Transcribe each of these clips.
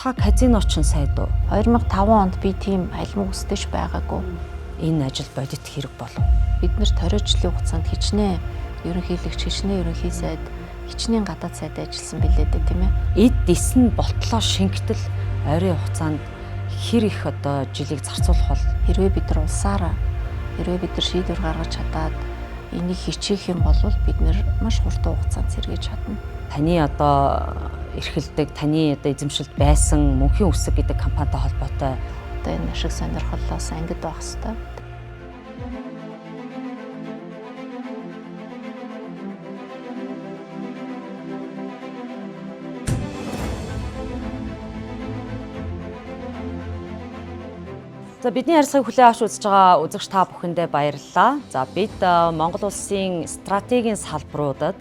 та казино ч сайд уу? 2005 онд би тийм алим үстэйч байгаагүй. Энэ ажил бодит хэрэг болов. Бид нэр ториочлын хугацаанд хичнээн ерөнхийлөгч, хичнээн ерөнхий сайд, хичнээн гадаад сайд ажилласан билээ дээ тийм ээ. Эд дис нь болтлоо шингэтэл ойрын хугацаанд хэр их одоо жилийг зарцуулах бол хэрвээ бид нар улсаараа шийдвэр гаргаж чадаад энийг хичээх юм бол бид нэр маш хурдан хугацаанд сэргийж чадна. Таны одоо эрхэлдэг, таны одоо эзэмшилд байсан мөнхийн үсэг гэдэг компанитай холбоотой одоо энэ ашиг сонирхолоос ангид байх хэвээр. За бидний ярилцлагыг хүлээн авч үзэж байгаа үзэгч та бүхэндээ баярлалаа. За бид Монгол улсын стратегийн салбаруудад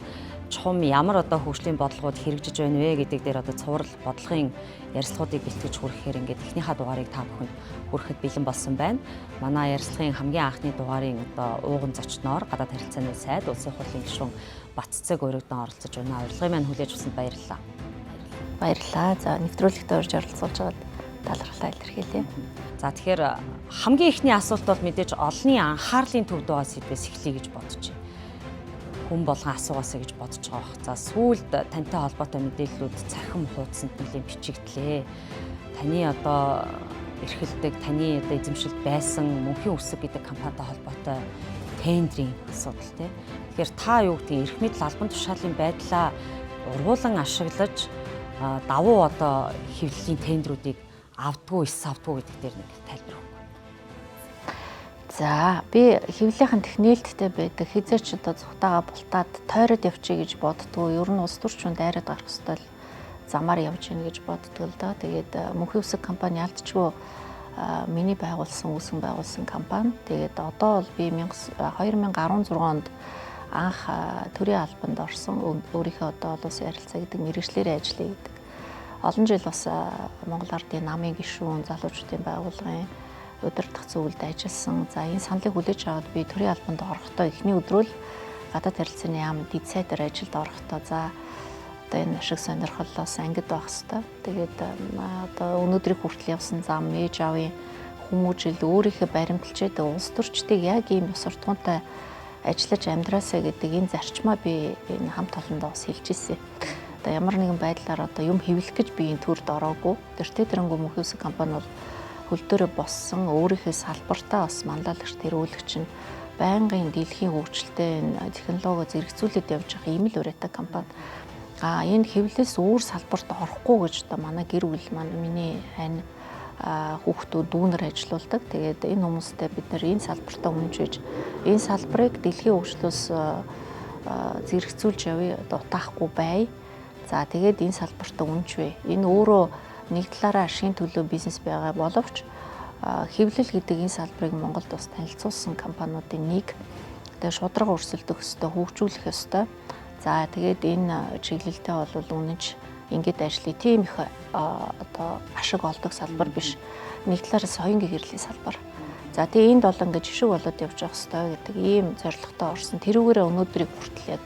чухам ямар одоо хөгжлийн бодлогод хэрэгжиж байна вэ гэдэг дээр одоо цуврал бодлогын ярилцлагуудыг бэлтгэж хүрэхээр ингээд эхнийхээ дугаарыг та бүхэнд хүрэхэд бэлэн болсон байна. Манай ярилцлагын хамгийн анхны дугаарын одоо ууган зочноор гадаад харилцааны сайд улсын хурлын гишүүн Баццэг өргөдөн оролцож байна. Урилгын маань хүлээж авсанд баярлалаа. Баярлалаа. За нэвтрүүлэгт орж оролцуулж байгаад талархлаа илэрхийлье. За тэгэхээр хамгийн ихний асуулт бол мэдээж олонний анхаарлын төвд байгаа сэдвээс эхлэе гэж бодож байна. Хүн болгон асуугаасаа гэж бодож байгаа бох. За сүүлд тантай холбоотой мэдээллүүд цахим хуудсанд нэлийн бичигдлээ. Таны одоо эрхэлдэг, таны одоо эзэмшилд байсан мөнхийн үсэг гэдэг компанитай холбоотой тендерийн асуудал тийм. Тэгэхээр та юу гэдгийг эрх мэдэл албан тушаалын байдлаа ургуулan ашиглаж давуу одоо хэвлэлийн тендерүүдийг авдгүй гэдэг дээр нэг тайлбар өгөх. За би хэвлэлийнхэн технэлттэй байдаг хизээч одоо зүгтаага бултаад тойроод явчих гэж боддгоо. Ер нь улс төрчүүнд дайраад гарах ёстой л замаар явж гин гэж боддгоо л доо. Тэгээд мөнхийн үсэг компани алдчгүй миний үүсгэн байгуулсан компани. Тэгээд одоо бол би 2016 онд анх төрийн албанд орсон. Өөрийнхөө одоо улсын харилцаа гэдэг мэргэжлэрээ ажиллая гэдэг. Олон жил бас Монгол Ардын намын гишүүн, залуучуудын байгууллагын удирдах зөвлөлд ажилласан. За энэ саналыг хүлээж аваад би төрийн албанд орохдоо эхний өдрөө л гадаад харилцааны яамд дэд сайдаар ажилд орохдоо за одоо энэ ашиг сонирхолоос ангид байх хэвээр. Тэгээд одоо өнөөдрийг хүртэл явсан зам, ээж аавын хүмүүжил өөрийнхөө баримталчээд улс төрчдийг яг ийм ёс суртахуунтай ажиллаж амьдраасаа гэдэг энэ зарчмаа би энэ хамт олондоо бас хэлж ирсэн. Одоо ямар нэгэн байдлаар одоо юм хэвлэх гэж би энэ төрд ороогүй. Тэрнгүү мөнхийн үсэг компани бол хөлдөрөө боссон өөрийнхөө салбартаа бас манлайлагч тэргүүлэгч нь байнгын дэлхийн хөгжилтэй энэ технологи зэрэгцүүлээд явж байгаа ийм л ураатай компани. Энэ хэвлэлээс өөр салбарт орохгүй гэж одоо манай гэр бүл миний хань хүүхдүүд дүүнер ажилуулдаг. Тэгээд энэ хүмүүстэй бид нар энэ салбартаа үнжиж энэ салбарыг дэлхийн хөгжлөөс зэрэгцүүлж явъя одоо утаахгүй бай. За тэгээд энэ салбартаа үнжвэ. Энэ өөрөө нэг талаараа ашигын төлөө бизнес байгаа боловч хэвлэл гэдэг энэ салбарыг Монголд бас танилцуулсан компаниудын нэг. Тэгээд шударга өрсөлдөх ёстой, хөгжүүлэх ёстой. За тэгээд энэ чиглэлтэй бол үнэнч ингээд ажлыг тийм их одоо ашиг олдог салбар биш. Нэг талаараа соён гэрлийн салбар. За тэгээд энд бол ингээд жишг болоод явж явах ёстой гэдэг ийм зорилготой орсон. Тэрүүгээрээ өнөөдрийг хүртэл яг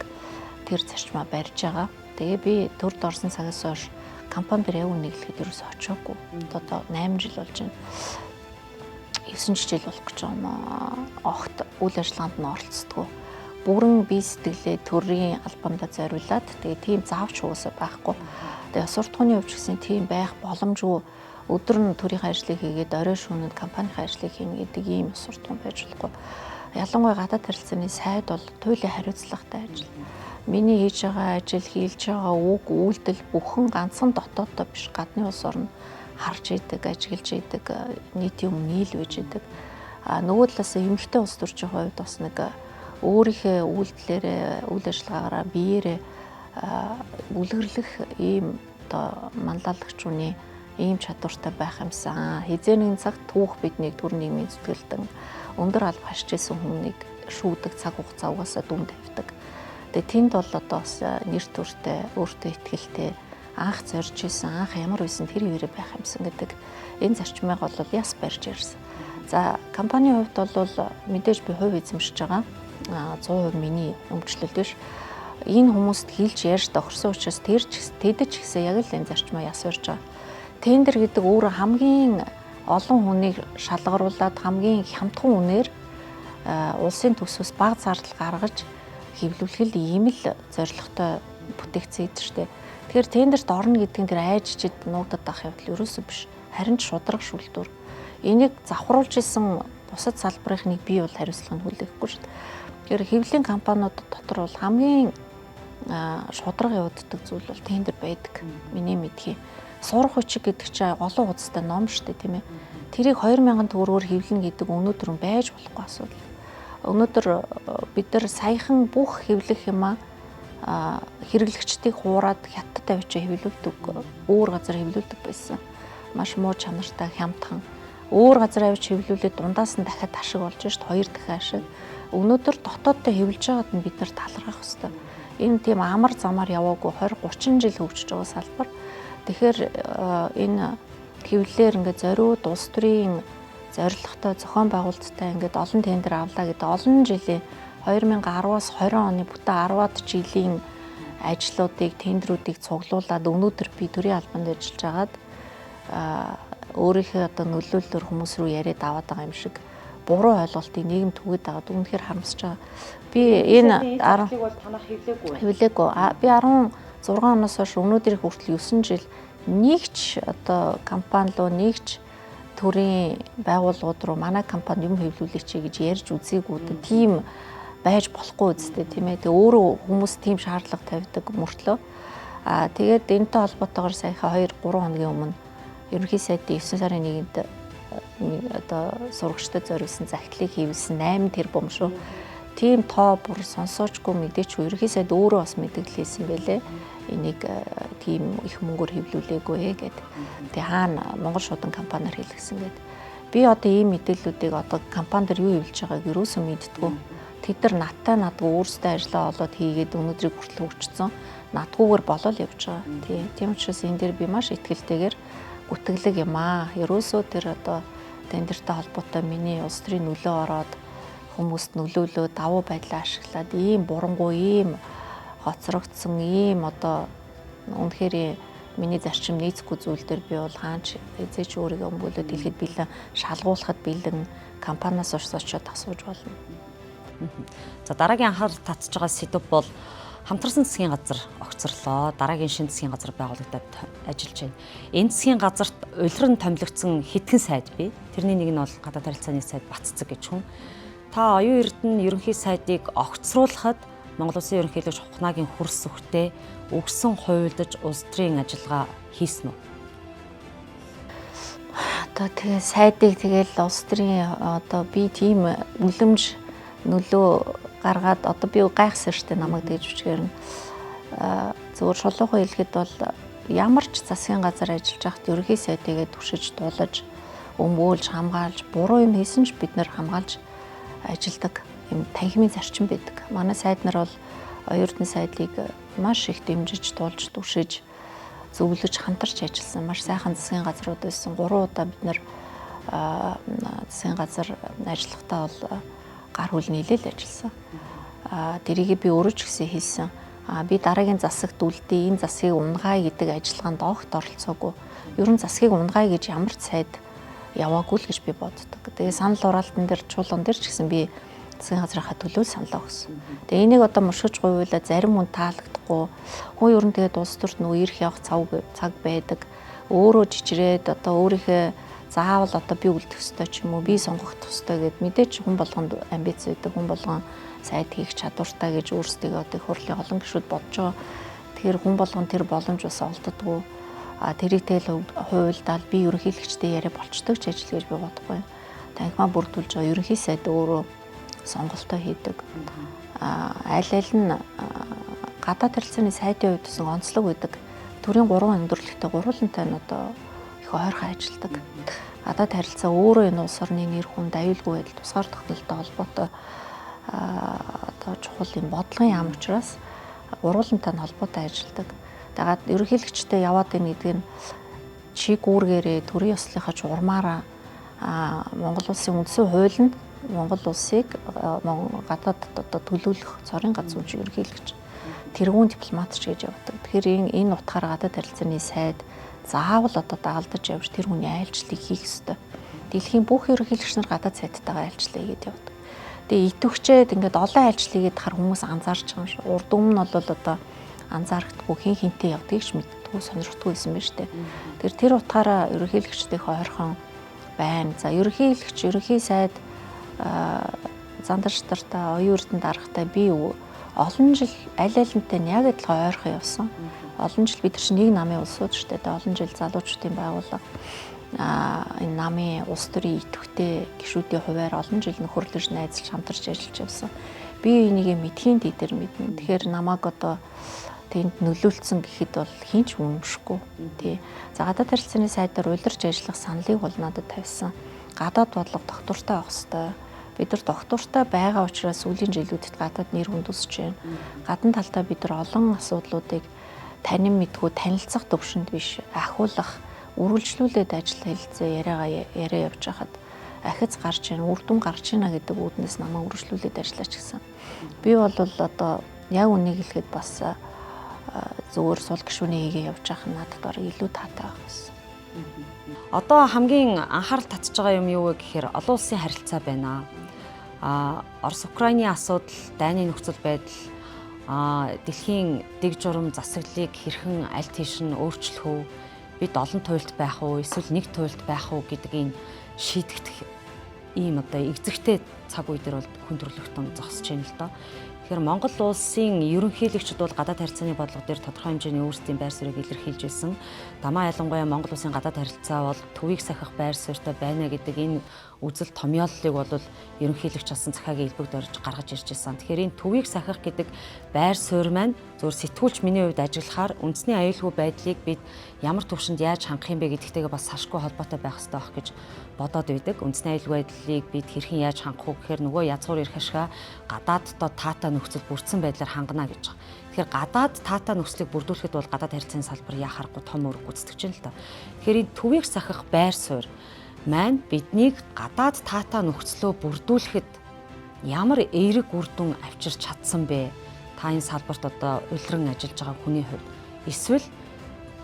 тэр зарчмаа барьж байгаа. Тэгээ би төрд орсон цагаас хойш компани дээр яг нэглэхэд ерөөсөө очоогүй. Одоо 8 жил болж байна. 9 жил болох гэж байна. Огт үйл ажиллагаанд нь оролцдоггүй. Бүрэн бие сэтгэлээ төрийн албандаа зориулаад тэгээ тийм заавч уусаа байхгүй. Тэгээ суртахууны хувьд ч гэсэн тийм байх боломжгүй. Өдөр нь төрийн ажлыг хийгээд орой шөнөд компанийн ажлыг хийнэ гэдэг ийм суртахуун байж болохгүй. Ялангуяа гадаад харилцааны сайд бол туйлын хариуцлагатай ажил. Миний хийж байгаа ажил, хийлж байгаа үг, үйлдэл бүхэн ганцхан дотооддоо биш гадны улс орно харж идэг, ажиглаж идэг, нийтийн өмнө нийлвэж идэг. Нөгөө талаас эмэгтэй улс төрчийн хувьд бас нэг өөрийнхөө үйлдэлээрээ, үйл ажиллагаараа биеэрээ үлгэрлэх ийм одоо манлайлагчууны ийм чадвартай байх юмсан. Хизээ нэгэн цагт түүх биднийг төр нийгмийн зүтгэлтэн өндөр алба хашиж исэн хүнийг шүүдэг цаг хугацаа угаасаа дүн тавьдаг. Тэгээ тэнд бол одоо бас нэр төртэй, өөртөө ихтэй анх зорж исэн, анх ямар байсан тэр юурэ байх юмсан гэдэг энэ зарчмыг бол яс барьж ирсэн. За компанийн хувьд бол мэдээж би хувь эзэмшиж байгаа. 100% миний өмчлөл биш. Энэ хүмүүст хэлж ярьж тохирсон учраас тэд ч гэсэн яг л энэ зарчмаа яс барьж байгаа. тендер гэдэг өөрөө хамгийн олон хүнийг шалгаруулад хамгийн хямдхан үнээр улсын төсвөөс бага зардал гаргаж хэвлүүлэх л ийм л зорилготой бүтээгдэхүүн гэдэг шүү дээ. Тэгэхээр тендерт орно гэдэг нь тэр айжчид нуугдад авах явдал ерөөсөө биш. Харин ч шударга шүлтүүр. Энийг завхруулж исэн бусад салбарынхныг бий бол хариуцлага нь хүлээхгүй шүү дээ. Тэгэхээр хэвлэлийн компаниуд дотор бол хамгийн шударга явагддаг зүйл бол тендер байдаг. Миний мэдхий. Сурах хүчиг гэдэг чинь олон хуудастай ном шүү дээ, тийм ээ. Тэрийг 2000 төгрөгөөр хэвлэнэ гэдэг өнөөдөр нь байж болохгүй асуудал. Өнөөдөр бид нар саяхан бүх хэвлэх юмаа хэрэглэгчдийг хуураад хятад тавьчаа хэвлүүлдэг, өөр газар хэвлүүлдэг байсан. Маш муу чанартай хямдхан. Өөр газар авч хэвлүүлээд дундаас нь дахиад ашиг болж шít 2 дахин ашиг. Өнөөдөр дотооддоо хэвлэж байгаад нь бид нар талархах хэрэгтэй. Энэ тийм амар замаар яваагүй 20 30 жил хөгжиж байгаа салбар. Тэгэхээр энэ хэвлэлээр ингээд зориуд улс төрийн зорилготой зохион байгуулалттай ингээд олон тендер авлаа гэдэг олон жилийн 2010-аас 20 оны бүтэн 10-аад жилийн ажлуудыг тендерүүдийг цуглуулад өнөөдөр би төрийн албанд ажиллаж байгаад өөрийнхөө одоо нөлөөллөөр хүмүүс рүү яриад аваад байгаа юм шиг буруу ойлголтыг нийгэм түгээд байгаад үнэхээр харамсаж байгаа. Би энэ 10 бол танах хэвлээгүй. Би 16 оноос хойш өнөөдрийг хүртэл 9 жил нэгч одоо компани руу нэгч төрийн байгууллагууд руу манай компани юм хэвлүүлээч гэж ярьж үзээгүй. Тийм байж болохгүй үстэй тийм ээ. Тэгээ өөрөө хүмүүс тийм шаардлага тавьдаг мөртлөө. Тэгээд энэтэй холбоотойгоор саяхан 2-3 хоногийн өмнө ерөнхий сайдын 9 сарын 1-нд одоо сурагчдад зориулсан захидлыг хийвэлсэн 8 тэрбум шүү. Тийм тоо бүр сонсоочгүй мэдээч ерөнхий сайд өөрөө бас мэдээлэл хийсэн байлээ. Энийг тийм их мөнгөөр хэвлүүлээгүй гэд. Тэгээ хаана Монгол шуудан компаниар хэлгэсэн гэд. Би одоо ийм мэдээллүүдийг одоо компанид юу хэвлэж байгааг ерөөсөө мэддэггүй. Тэд нар надгүй өөрсдөө ажиллаа олоод хийгээд өнөөдрийг хүртэл хөгжсөн. Надгүйгээр болол явж байгаа. Тийм учраас энэ дээр би маш ихтэйгээр гүтгэлэг юм аа. Ерөөсөө тэр одоо тендертэй холбоотой миний улс төрийн нөлөө ороод хүмүүст нөлөөлөө давуу байдлаа ашиглаад ийм бурангуй ийм хоцрогдсон ийм одоо үнэхээр миний зарчим нийцэхгүй зүйл дээр би бол хаач эзэж өөрийгөө өмгөөлөд дэлхийд бэлэн шалгуулахад бэлэн компаниас очиод асууж болно. За дараагийн анхаарал татж байгаа сэдв бол хамтарсан засгийн газар огцорлоо. Дараагийн шинэ засгийн газар байгуулагдаад ажиллаж байна. Энэ засгийн газарт улиран томилогдсон хэдхэн сайд бий. Тэрний нэг нь бол гадаад харилцааны сайд Баццэг гэж хүн. Та оюун эрдэнэ ерөнхий сайдыг огцруулахад Монгол Улсын ерөнхийлөгч Ухнагийн хөрс сүхтээ өгсөн хуйлдаж улс төрийн ажиллагаа хийсэн үү? Одоо тэгээ сайдыг тэгэл улс төрийн одоо би тийм үлэмж нөлөө гаргаад одоо би гайхсан штэ намайг тэгж үчгээр нь зөвхөн шулуухан хэлэхэд бол ямар ч засгийн газар ажиллаж байхад ерөнхий сайдыгээ түшиж дуулаж өмгөөлж хамгаалж буруу юм хийсэн ч бид нэр хамгаалж ажилдаг юм танхимын зарчим байдаг. Манай сайд нар бол оюутны сайдыг маш их дэмжиж дуулж түшиж зөвлөж хамтарч ажилласан маш сайхан засгийн газрууд байсан. 3 удаа бид нэр засгийн газар ажиллахдаа бол гар хөл нийлээл ажилласан. Тэрийг би өөрөө ч гэсэн хийсэн. Би дараагийн засагт үлдээ энэ засгийг унгай гэдэг ажиллагаанд огт оролцоогүй. Ер нь засгийг унгай гэж ямар ч сайд яваагүй л гэж би боддог. Тэгээ санал хураалтан дээр чуулган дээр ч гэсэн би засгийн газрынхаа төлөө саналаа өгсөн. Тэгээ энийг одоо мушгиж гуйвуулаа зарим хүн таалагдахгүй. Хүн ер нь тэгээд улс төрт нөгөө ирэх явах цаг байдаг. Өөрөө жижирээд одоо өөрийнхөө заавал одоо би үлдэх ёстой ч юм уу би сонгох ёстой гэд мэдээч хүн болгонд амбиц байдаг. Хүн болгон сайд хийх чадвартай гэж өөрсдөө одоо хурлын олон гишүүд бодож байгаа. Тэгэхээр хүн болгон тэр боломж бас олддоггүй. Тэрийг тэгэл хуйлдаал би ерөнхийлөгчтэй яриа болчдөг ч ажил гэж би бодохгүй. Танхимаа бүрдүүлж байгаа ерөнхий сайд өөрөө сонголтоо хийдэг. Аль нь гадаад харилцааны сайдын хувьд гэсэн онцлог байдаг. Төрийн 3 өндөрлөгтэй гурвантай нь одоо их ойрхон ажилладаг. Гадаад харилцаа өөрөө энэ улс орны нэр хүнд аюулгүй байдал тусгаар тогтнолтой холбоотой одоо чухал юм бодлогын яам учраас гурвантай нь холбоотой ажилладаг. Тэгээд ерөнхийлөгчтэй яваад ийн гэдэг нь чи гүүргээрээ төрийн ёслолынхаа журмаараа Монгол улсын үндсэн хуулинд Монгол улсыг гадаад одоо төлөөлөх цорын газар ерөнхийлөгч тэргүүн дипломатч гэж явдаг. Тэгэхээр энэ утгаараа гадаад харилцааны сайд заавал одоо дагалдаж явж тэр хүний айлчлалыг хийх ёстой. Дэлхийн бүх ерөнхийлөгч нар гадаад сайттайгаа айлчлалаа хийгээд явдаг. Тэгээ итвэхчээд ингээд олон айлчлалыг хийгээд хар хүмүүс анзаарч байгаа юм шиг. Урд өмнө нь бол одоо анзаарахдаггүй хин хинтээ явдгийг ч мэддэггүй сонирхдаггүй байсан байна шүү дээ. Тэр утгаараа ерөнхийлөгчдийнхөө ойрхон байна. За ерөнхийлөгч, ерөнхий сайд зандарчтартаа оюун эрдэнэ дарахтай би олон жил аль алинтай нь яг адилхан ойрхон явсан. Олон жил бид нар чинь нэг намын улсууд шүү дээ. Олон жил залуучдын байгууллага энэ намын улс төрийн идэвхтэй гишүүдийн хувьар олон жил нөхөрлөж найзалж хамтарч ажиллаж явсан. Би энийг мэдхийн дээр мэднэ. Тэгэхээр намайг одоо тэнд нөлөөлсөн гэхэд бол хинч үнэмшгүй. Тий. За гадаад харилцааны сайдаар улирч ажиллах саналыг бол надад тавьсан. Гадаад бодлого доктортой авах хэрэгтэй. Бид нар доктортой байгаа учраас сүүлийн жилүүдэд гадаад нэр хүндүсэж байна. Гадна талдаа бид нар олон асуудлуудыг танин мэдгүй танилцах төвшөнд биш ахиулах, үргэлжлүүлээд ажил хэлцээ яриа явж хахад ахиц гарч ийн, үр дүн гарч ийна гэдэг үүднээс намайг үргэлжлүүлээд ажиллаач гэсэн. Би бол одоо яг үнийг хэлэхэд бас зөвөр сул гишүүний хийгээ явж байгаа нь надад бараг илүү таатай байх гэсэн. Одоо хамгийн анхаарал татж байгаа юм юу вэ гэхээр олон улсын харилцаа байна. Орос Украины асуудал, дайны нөхцөл байдал, дэлхийн дэг журам засаглалыг хэрхэн аль тийш нь өөрчлөх үү? Бид олон туйлд байх уу, эсвэл нэг туйлд байх уу гэдгийг шийдэх ийм одоо эзэгтэй цаг үе дээр бол хүн төрөлхтөн зогсож байна л доо. Тэгэхээр Монгол улсын ерөнхийлөгчд бол гадаад харилцааны бодлого дээр тодорхой хэмжээний өөрсдийн байр суурийг илэрхийлж байсан. Дамаа ялангуяа Монгол улсын гадаад харилцаа бол төвийг сахих байр суурьтай байна гэдэг энэ үзэл томьёоллыг бол ерөнхийлөгч асан захаагийн элбэгд орж гаргаж ирж байсан. Тэгэхээр энэ төвийг сахих гэдэг байр суурь маань зөв сэтгүүлч миний хувьд ажиллахаар үндэсний аюулгүй байдлыг бид ямар төвшөнд яаж хангах юм бэ гэдэгтэйгээ бас сашгүй холбоотой байх хэрэгтэй байх гэж бодоод байдаг. Үндэсний аюулгүй байдлыг бид хэрхэн яаж хангах вэ гэхээр нөгөө язгуур ирэх ашгаа гадааддоо таатай нөхцөл бүрдсэн байдлаар хангана гэж байгаа. Тэгэхээр гадаад таатай нөхцөлийг бүрдүүлэхэд бол гадаад харилцааны салбар яа харахгүй том үүрэг гүйцэтгэж байна л да. Тэгэхээр энэ төвийг сахих байр суурь маань биднийг гадаад таатай нөхцлөө бүрдүүлэхэд ямар эерэг үр дүн авчирч чадсан бэ? Та энэ салбарт одоо улиран ажиллаж байгаа хүний хувьд эсвэл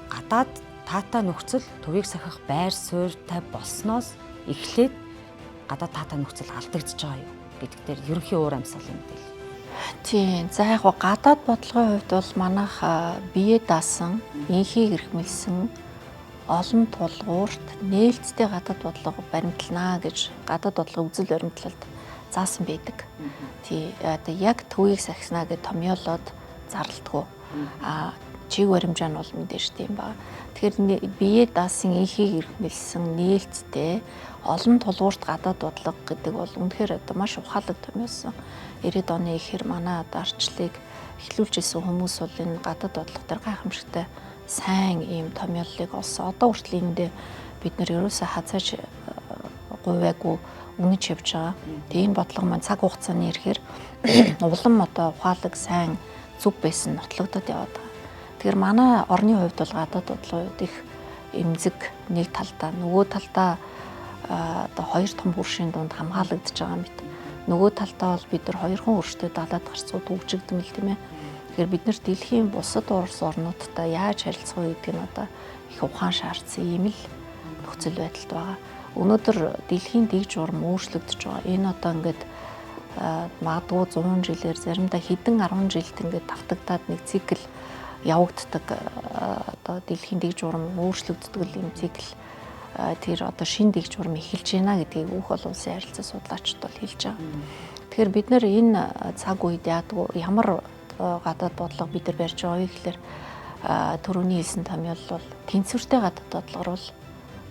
гадаад таатай нөхцөл төвийг сахих байр суурьтай болсноос эхлээд гадаад таатай нөхцөл алдагдж байгаа юу гэдэг дээр ерөнхий уур амьсгал юм дээ. Тийм. За яг гадаад бодлогын хувьд бол манайх бие даасан, инхийг эрхмэлсэн олон тулгуурт нээлттэй гадаад бодлого баримтлана гэж гадаад бодлого үзэл баримтлалд заасан байдаг. Тий. Одоо яг төвийг сахиснаа гэж томьёолоод зарлдаггүй. Чиг баримжаа нь бол мэдээж тийм ба. Тэгэхээр бие даасан инхийг эрхмэлсэн нээлттэй олон тулгуурт гадаад бодлого гэдэг бол үнэхээр одоо маш ухаалаг томьёолсон. 90-ад оны ихэр манай одоо арчлыг эхлүүлж исэн хүмүүс бол энэ гадаад бодлого төр гайхамшигтай сайн ийм томьёоллыг олсон. Одоо хүртэл эндээ бид нэр ерөөсөө хазааж гуйваагүй үнэж явж байгаа. Тэгээ энэ бодлого маань цаг хугацааны ирэхээр улам одоо ухаалаг сайн зүг байсан нотлогдоод яваад байгаа. Тэгэхээр манай орны хувьд бол гадаад бодлогын хувьд их эмзэг нэг талдаа, нөгөө талдаа одоо хоёр том хөршийн дунд хамгаалагдж байгаа мэт. Нөгөө талдаа бол бид нар хоёрхан өрштэй далаад гарцууд хөгжигдмэл тийм ээ. Тэгэхээр бид нар дэлхийн бусад улс орнуудтай яаж харилцах вэ гэдг нь одоо их ухаан шаардсан юм л нөхцөл байдалд байгаа. Өнөөдөр дэлхийн дэг журам өөрчлөгдөж байгаа. Энэ одоо ингээд магадгүй 100 жилээр заримдаа хэдэн 10 жилд ингээд давтагдаад нэг цикл явагддаг одоо дэлхийн дэг журам өөрчлөгддөг юм цикл тэр одоо шин дэг журам эхэлж байна гэдгийг бүх олон улсын харилцаа судлаачид бол хэлж байгаа. Тэгэхээр бид нар энэ цаг үед яадаг ямар гадаад бодлого бид нар барьж байгаа вэ гэхээр түрүүний хэлсэн томьёол бол тэнцвэртэй гадаад бодлогоор бол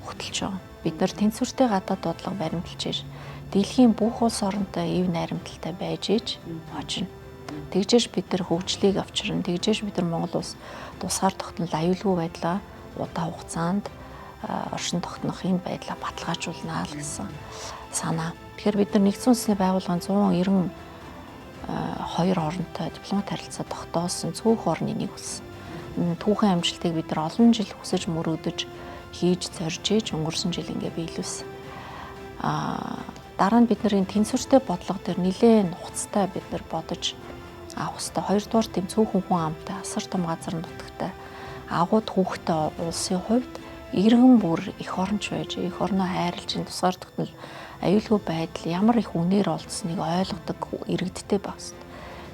хөтлөж байгаа. Бид нар тэнцвэртэй гадаад бодлого баримталж иж дэлхийн бүх улс оронтой ив найрамдалтай байж иж очно. Тэгжээж бид нар хөгжлийг авчирна. Тэгжээж бид нар Монгол улс тусгаар тогтнол аюулгүй байдлаа удаан хугацаанд оршин тогтнох энэ байдлаа баталгаажуулна л гэсэн санаа. Тэгэхээр бид нар нэгдсэн үндэсний байгууллагын 192 оронтой дипломат харилцаа тогтоосон цөөх орны нэг улс. Түүхэн амжилтыг бид нар олон жил хүсэж мөрөгдөж хийж зорж иж өнгөрсөн жил ингээ биелүүлсэн. Дараа нь бид нарын тэнцвэртэй бодлого дээр нэлээд нухацтай бид нар бодож авах хэрэгтэй. Хоёрдугаар тийм цөөхөн хүн амтай асар том газар нутагтай агууд хүүхдэд улсын хувьд иргэн бүр эх оронч байж, эх орноо хайрлж, тусгаар тогтнол аюулгүй байдал ямар их үнээр олдсныг ойлгодог иргэдтэй байх хэрэгтэй.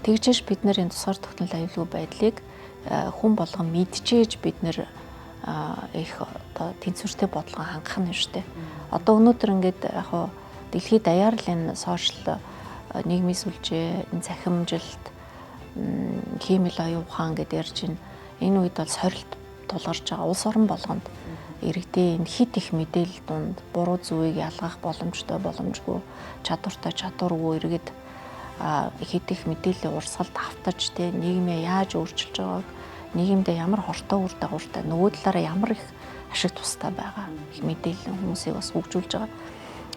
Тэгжээж бид нар энэ тусгаар тогтнол аюулгүй байдлыг хүн болгон мэдчихээж бид нар их одоо тэнцвэртэй бодлого хангах нь шүү дээ. Одоо өнөөдөр ингээд яг хоо дэлхийд даяар л энэ сошиал нийгмийн сүлжээ, энэ цахимжилт, химэл оюун ухаан гэдээ ярьж байна. Энэ үед бол сорилт тулгарч байгаа улс орон болгонд иргэдийн энэ хит их мэдээлэл дунд буруу зүгийг ялгах боломжтой, боломжгүй, чадвартай, чадваргүй иргэд хит их мэдээллийн урсгалд автаж нийгмээ яаж өөрчилж байгааг, нийгэмдээ ямар хортой үр дагавартай, нөгөө талаараа ямар их ашиг тустай байгаа их мэдээлэл хүмүүсийг бас хөгжүүлж байгаа.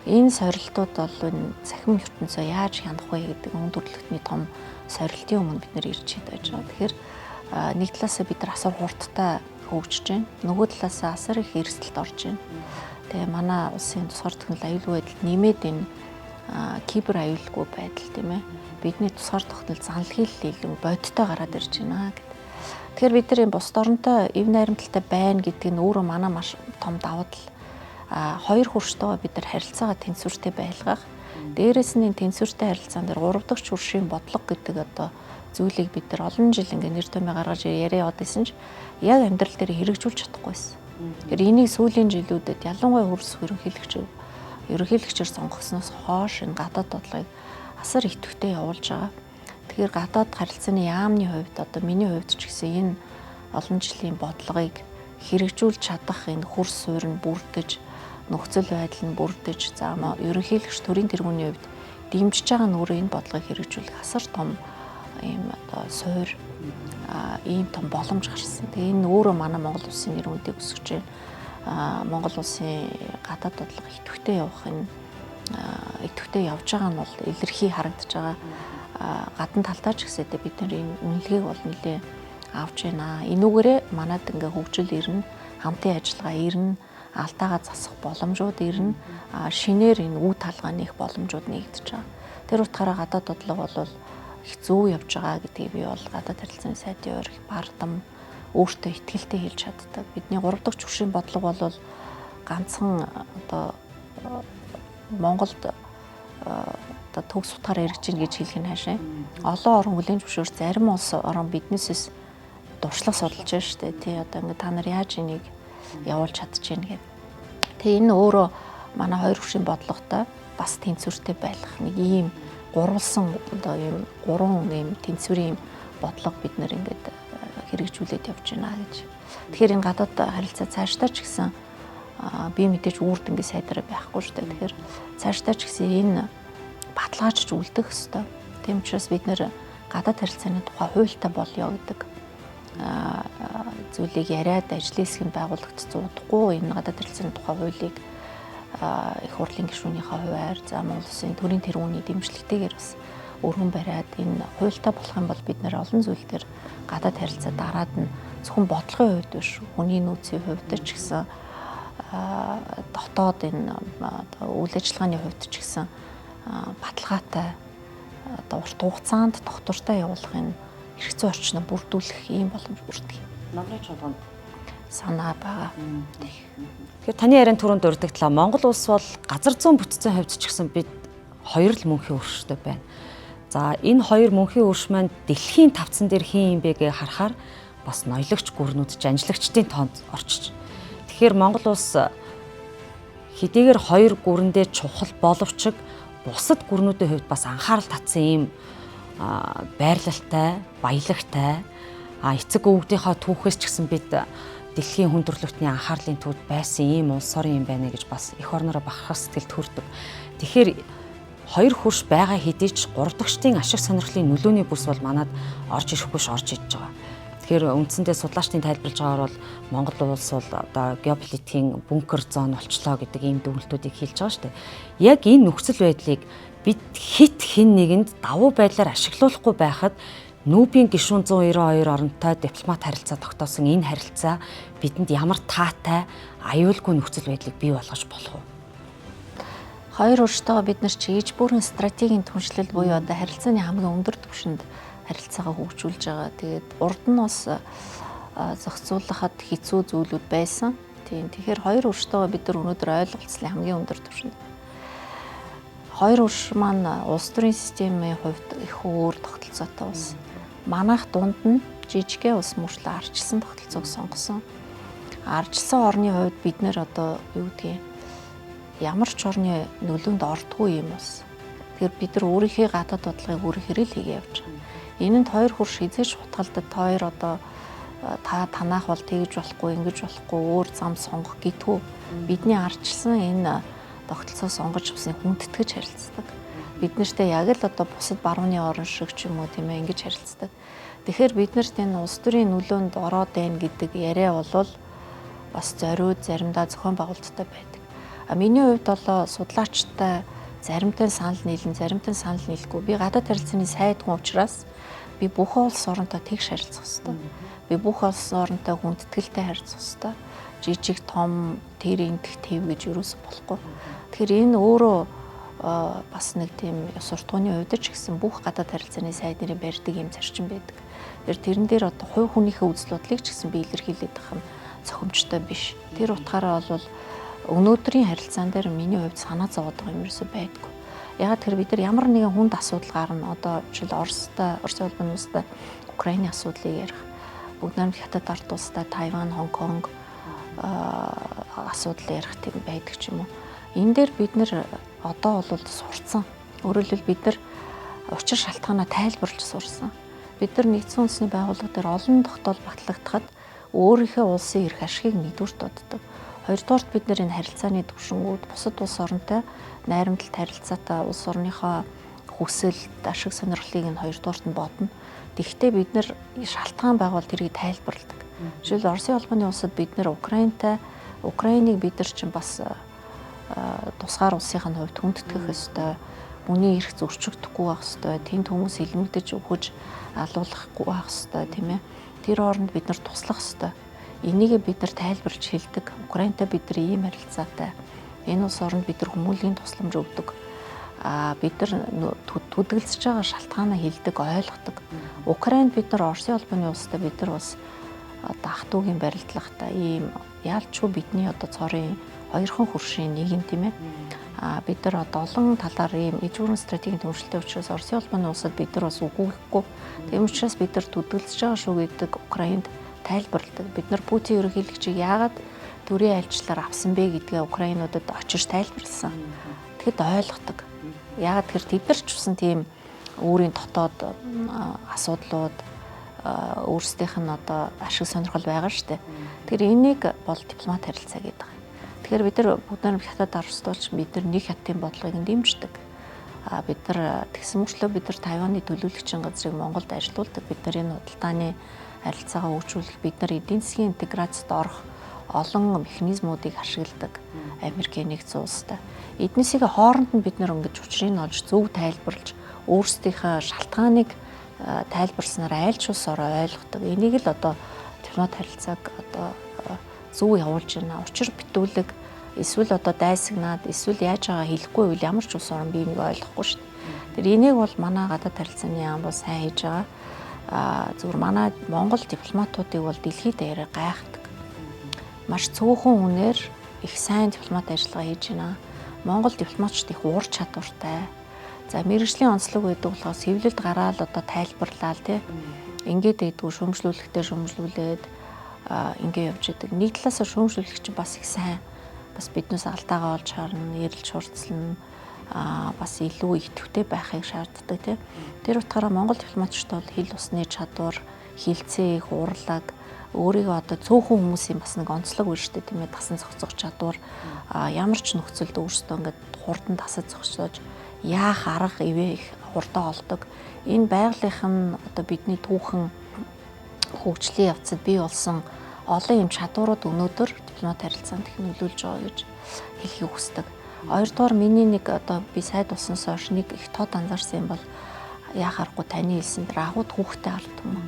Энэ сорилтууд бол энэ цахим ертөнцөө яаж хянах вэ гэдэг өндөрлөгтний том сорилтын өмнө бид нэр ирж байгаа гэж байна. Тэгэхээр нэг талаасаа бид нар асар хурдтай хөгжиж байна. Нөгөө талаасаа асар их эрсдэлд орж байна. Тэгээ манай улсын тусгаар тогтнол аюулгүй байдал нэмээд энэ кибер аюулгүй байдал тийм ээ. Бидний тусгаар тогтнол занлхийлэл бодиттой гараад ирж байна гэдэг. Тэгэхээр бид нар энэ бусад оронтой эв найрамдалтай байна гэдэг нь өөрөө манай маш том давуу тал. Хоёр хурцтойгоо бид нар харилцаагаа тэнцвэртэй байлгах. Дээрээс нь тэнцвэртэй харилцаан дээр 3 дахь шүршийн бодлого гэдэг одоо зүйлийг бид нар олон жил ингээ нэр томьёо гаргаж яриа яваад байсан ч яг амьдрал дээр хэрэгжүүлж чадахгүйсэн. Тэгэхээр энийг сүүлийн жилүүдэд ялангуяа хөрс ерөнхийлөгчөөр сонгогсноос хойш энэ гадаад бодлогыг асар идэвхтэй явуулж байгаа. Тэгэхээр гадаад харилцааны яамны хувьд одоо миний хувьд ч гэсэн энэ олон жилийн бодлогыг хэрэгжүүлж чадах энэ хөрс суурь нь бүрдэж, нөхцөл байдал нь бүрдэж, ерөнхийлөгч төрийн тэргүүний хувьд дэмжиж байгаа нь өөрөө энэ бодлогыг хэрэгжүүлэх асар том ийм одоо суурь, ийм том боломж гарсан. Тэгээ энэ өөрөө манай Монгол улсын нэр хүндийг өсгөж байна. Монгол улсын гадаад бодлого идэвхтэй явах энэ идэвхтэй явж байгаа нь бол илэрхий харагдаж байгаа. Гадна талдаа ч гэсэдэ бид нар энэ үнэлгээг бол нэлээд авч байна. Энүүгээрээ манад ингээ хөгжил ирнэ, хамтын ажиллагаа ирнэ, алдаагаа засах боломжууд ирнэ, шинээр энэ үе талгааны их боломжууд нэгдэж байгаа. Тэр утгаараа гадаад бодлого бол их зөв явж байгаа гэдгийг би бол гадаад харилцааны сайдын өөр их бардам өөртөө ихтгэлтэй хэлж чаддаг. Бидний 3 дахь шүршийн бодлого бол ганцхан одоо Монголд одоо төгс утгаараа эргэж гин гэж хэлэх нь хаашаа. Олон орн хүлээн зөвшөөрч зарим улс орн биднээсээс дуршлаг судалж байна шүү дээ. Тий одоо ингээ та нар яаж энийг явуулж чадчихээн гэдэг. Тэгээ энэ өөрөө манай хоёр хүчийн бодлоготой бас тэнцвэртэй байх нэг ийм гурвалсан одоо ийм гурван ийм тэнцвэрийн бодлого бид нэр ингээд хэрэгжүүлээд явж байна гэж. Тэгэхээр энэ гадаад харилцаа цаашдаа ч гэсэн би мэдээж үрд ингээд сайдраа байхгүй шүү дээ. Тэгэхээр цаашдаа ч гэсэн энэ баталгаажж үлдэх ёстой. Тийм учраас бид нэр гадаад харилцааны тухай хуультай болёо гэдэг зүйлийг яриад ажлын хэсгийн байгуулагт зуудахгүй энэ гадаад харилцааны тухай хуулийг их хурлын гишүүнийхээ хуваар Монгол Улсын төрийн тэргүүний дэмжлэгтэйгээр бас өргөн бариад энэ хуультай болох юм бол бид нэр олон зүйл төр гадаад харилцаа дараад нь зөвхөн бодлогын хувьд биш хүний нөөцийн хувьд ч гэсэн дотоод энэ үйл ажиллагааны хувьд ч гэсэн баталгаатай одоо урт хугацаанд тогтвортой явуулахын хэрэгцээ орчноо бүрдүүлэх ийм боломж бүрддэг. Намрын чуулганд санаа байгаа. Тэгэхээр таны яриан түрүүнд дурддагтлаа Монгол улс бол газар зүйн бүтцийн хувьд ч гэсэн бид хоёр л мөнхийн өршөлтөй байна. За энэ хоёр мөнхийн өрш маань дэлхийн тавцан дээр хин юм бэ гэж харахаар бас ноёлогч гүрнүүд жанжлагчдын тоонд орчиж. Тэгэхээр Монгол улс хэдийгээр хоёр гүрэндээ чухал боловч бусад гүрнүүдийн хувьд бас анхаарал татсан ийм байрлалтай, баялагтай эцэг өвгдийнхаа түүхээс ч гэсэн бид дэлхийн хүн төрөлхтний анхаарлын төвд байсан ийм улс орн юм байна гэж бас эх орнороо бахархах сэтгэл төрдөг. Тэгэхээр хоёр хөрш байгаа хэдий ч 3 дахьчдын ашиг сонирхлын нөлөөний бүс бол манад орж ирэхгүйш орж иж байгаа. Тэгэхээр үндсэндээ судлаачдын тайлбарлаж байгаагаар бол Монгол улс бол одоо геополитикийн бункер зон болчлоо гэдэг ийм дүгнэлтүүдийг хэлж байгаа шүү дээ. Яг энэ нөхцөл байдлыг бид хит хэн нэгэнд давуу байдлаар ашиглуулахгүй байхад Нүүбийн гишүүн 192 оронтой дипломат харилцаа тогтоосон энэ харилцаа бидэнд ямар таатай аюулгүй нөхцөл байдлыг бий болгож болох вэ? Хоёр өрштөө бид нар чийж бүрэн стратегийн түншлэл буюу одоо харилцааны хамгийн өндөр түвшинд харилцаагаа хөгжүүлж байгаа. Тэгээд урд нь бас зохицуулахад хэцүү зүйлүүд байсан. Тийм. Тэгэхээр хоёр өрштөөгөө бид нар өнөөдөр ойлголцлын хамгийн өндөр түвшинд. Хоёр өрш маань улс төрийн системийн хувьд их өөр тогтолцоотой улс. Манайх дунд нь жижигхэн улс мөрчлөө арчилсан тогтолцоог сонгосон. Арчилсан орны хувьд бид нэр одоо юу гэдгийг ямар ч орны нөлөөнд ордгүй юм улс. Тэгэхээр бид нар өөрийнхөө гадаад бодлогыг өөрөөр л хийгээ явж байгаа. Энэнд хоёр хурш хизээш хутгалдад хоёр одоо танах бол тэгж болохгүй, ингэж болохгүй, өөр зам сонгох гэдгүү бидний арчилсан энэ тогтолцоо сонгож авсан хүндэтгэж харилцдаг. Бид нартэй яг л одоо бусад барууны орн шиг ч юм уу тийм ээ ингэж харилцдаг. Тэгэхээр бид нарт энэ улс төрийн нөлөөнд ороод байна гэдэг яриа болвол бас зориуд заримдаа зохион байгуулалттай байдаг. Миний хувьд бол судлаачтай заримтай санал нийлэн, заримтай санал нийлэхгүй. Би гадаад харилцааны сайд хүн учраас би бүх улс оронтой тэгш харилцах хэрэгтэй. Би бүх улс оронтой хүндэтгэлтэй харилцах хэрэгтэй. Жижиг том тэр эндх тэв гэж юус болохгүй. Тэгэхээр энэ өөрөө бас нэг тийм суртахууны хувьд ч гэсэн бүх гадаад харилцааны сайд нарын барьдаг юм зарчим байдаг. Тэрэн дээр одоо хувь хүнийхээ үзэл бодлыг ч гэсэн би илэрхийлээд байх юм цохимжтой биш. Тэр утгаараа бол өнөөдрийн харилцаан дээр миний хувьд санаа зовоод байгаа юм ерөөсөй байдгүй. Яг тэр бид нар ямар нэгэн хүнд асуудал гарна одоо жишээл Оростой, Орос улбаны улстай Украины асуудлыг ярих. Бүгд найрамд хятад ард улстай Тайван, Хонконг асуудал ярих тийм байдаг ч юм уу. Энэ дээр бид нэр одоо бол сурцсан. Өөрөөр хэлбэл бид нар учир шалтгаанаа тайлбарлаж сурсан. Бид нар нэгдсэн үндэсний байгууллага дээр олон тогтоол батлагдахад өөрийнхөө улсын эрх ашигыг нэгдүгürt боддог. Хоёрдугаарт бид нар энэ харилцааны түвшингүүд бусад улс оронтой найрамдалт харилцаатай улс орныхоо хүсэл, ашиг сонирхлыг нь хоёрдугаарт нь бодно. Тэгэхдээ бид нар шалтгаан байгуул тэрийг тайлбарладаг. Жишээл Оросын улбаны улсад бид нар Украиныг бид нар чинь бас тусгаар улсынхаа хувьд хүндэтгэх ёстой. Үний эрх зөрчигдөхгүй байх ёстой. Тэнд хүмүүс илмэгдэж өгөж алуулахгүй байх ёстой, тийм ээ. Тэр хооронд бид нар туслах ёстой. Энийг бид нар тайлбарч хэлдэг. Украинтай бид нар ийм харилцаатай. Энэ улс оронд бид нар хүмүүлийн тусламж өгдөг. Бид нар төдөлсөж байгаа шалтгаанаа хэлдэг, ойлгодог. Украинд бид нар Оросын улбаны улстай бид нар бас ах トゥ угийн барилдлагатай ийм яалчгүй бидний одоо цорын хоёрхан хөршийн нэг юм тийм ээ. Бид нар одоо олон талаар ийм эжүүрэн стратегийн төвшөлтэй учраас Оросын улбаны улсад бид нар бас үгүйхгүй. Тийм учраас бид нар төдөлсөж байгаа шүү гэдэг Украинд тайлбарладаг. Бид нар Путин ерөнхийлөгчийг яагаад төрийн айлчлаар авсан бэ гэдгээ украинуудад очиж тайлбарласан. Тэгэхэд ойлгодог. Яагаад тэгэхээр тэд нар ч гэсэн тийм өөрийн дотоод асуудлууд өөрсдийнх нь одоо ашиг сонирхол байгаа шүү дээ. Тэгэхээр энийг бол дипломат харилцаа гэдэг. Тэгэхээр бид нар бүгд найрамд хятад арстуулч бид нар нэг хятадын бодлогыг дэмждэг. Бид нар тэгсэн мөрчлөө бид нар Тайваны төлөөлөгчийн газрыг Монголд ажилуулдаг. Бид нар энэ худалдааны харилцаагаа өөрчилөх, бид нар эдийн засгийн интеграцид орох олон механизмуудыг ашигладаг Америкийн нэгдсэн улстай. Эднээсээ хооронд нь бид нар ингэж учрыг олж зөв тайлбарлаж өөрсдийнхөө шалтгааныг тайлбарснаар айлч ус ороо ойлгодог. Энийг л одоо дипломат харилцааг одоо зөв явуулж байна. Учир битүүлэг эсвэл одоо дайсагнаад эсвэл яаж байгаа хэлэхгүй үйл ямар ч ус орон би энийг ойлгохгүй шүү дээ. Тэр энийг бол манай гадаад харилцааны яам бол сайн хийж байгаа. Зүгээр манай Монгол дипломатуудыг бол дэлхийд даяараа гайхдаг. Маш цөөхөн үнээр их сайн дипломат ажиллагаа хийж байна. Монгол дипломатчид их уур чадвартай. За мэргэжлийн онцлог байдаг болохоос хэвлэлд гараад одоо тайлбарлаа тий. Ингээд ийдгүү шүүмжлүүлэхтэй шүүмжлүүлээд ингээд явж идэг. Нэг талаас шүүмжлүүлэгч бас их сайн. Бас биднээс алдаагаа олж харна, ярилж хурцлана. Бас илүү идэвхтэй байхыг шаарддаг тий. Тэр утгаараа Монгол дипломатчид бол хэл усны чадвар, хилцээ их урлаг, өөрийгөө одоо цөөхөн хүмүүсийн бас нэг онцлог байна шүү дээ тийм ээ. Тасан зохицох чадвар, ямар ч нөхцөлд өөрсдөө ингээд хурдан тасаж зогсоож яах арга ивэ их хурдан олдог. Энэ байгалийнхын одоо бидний түүхэн хөгжлийн явцад бий болсон олон юм чадварууд өнөөдөр дипломат харилцаанд их нөлөөлж байгаа гэж хэлхийг хүсдэг. Хоёрдугаар миний нэг одоо би сайд болсноос хойш нэг их тод анзаарсан юм бол яах аргагүй таны хэлсэн дээр агууд хүүхдэд ард юм.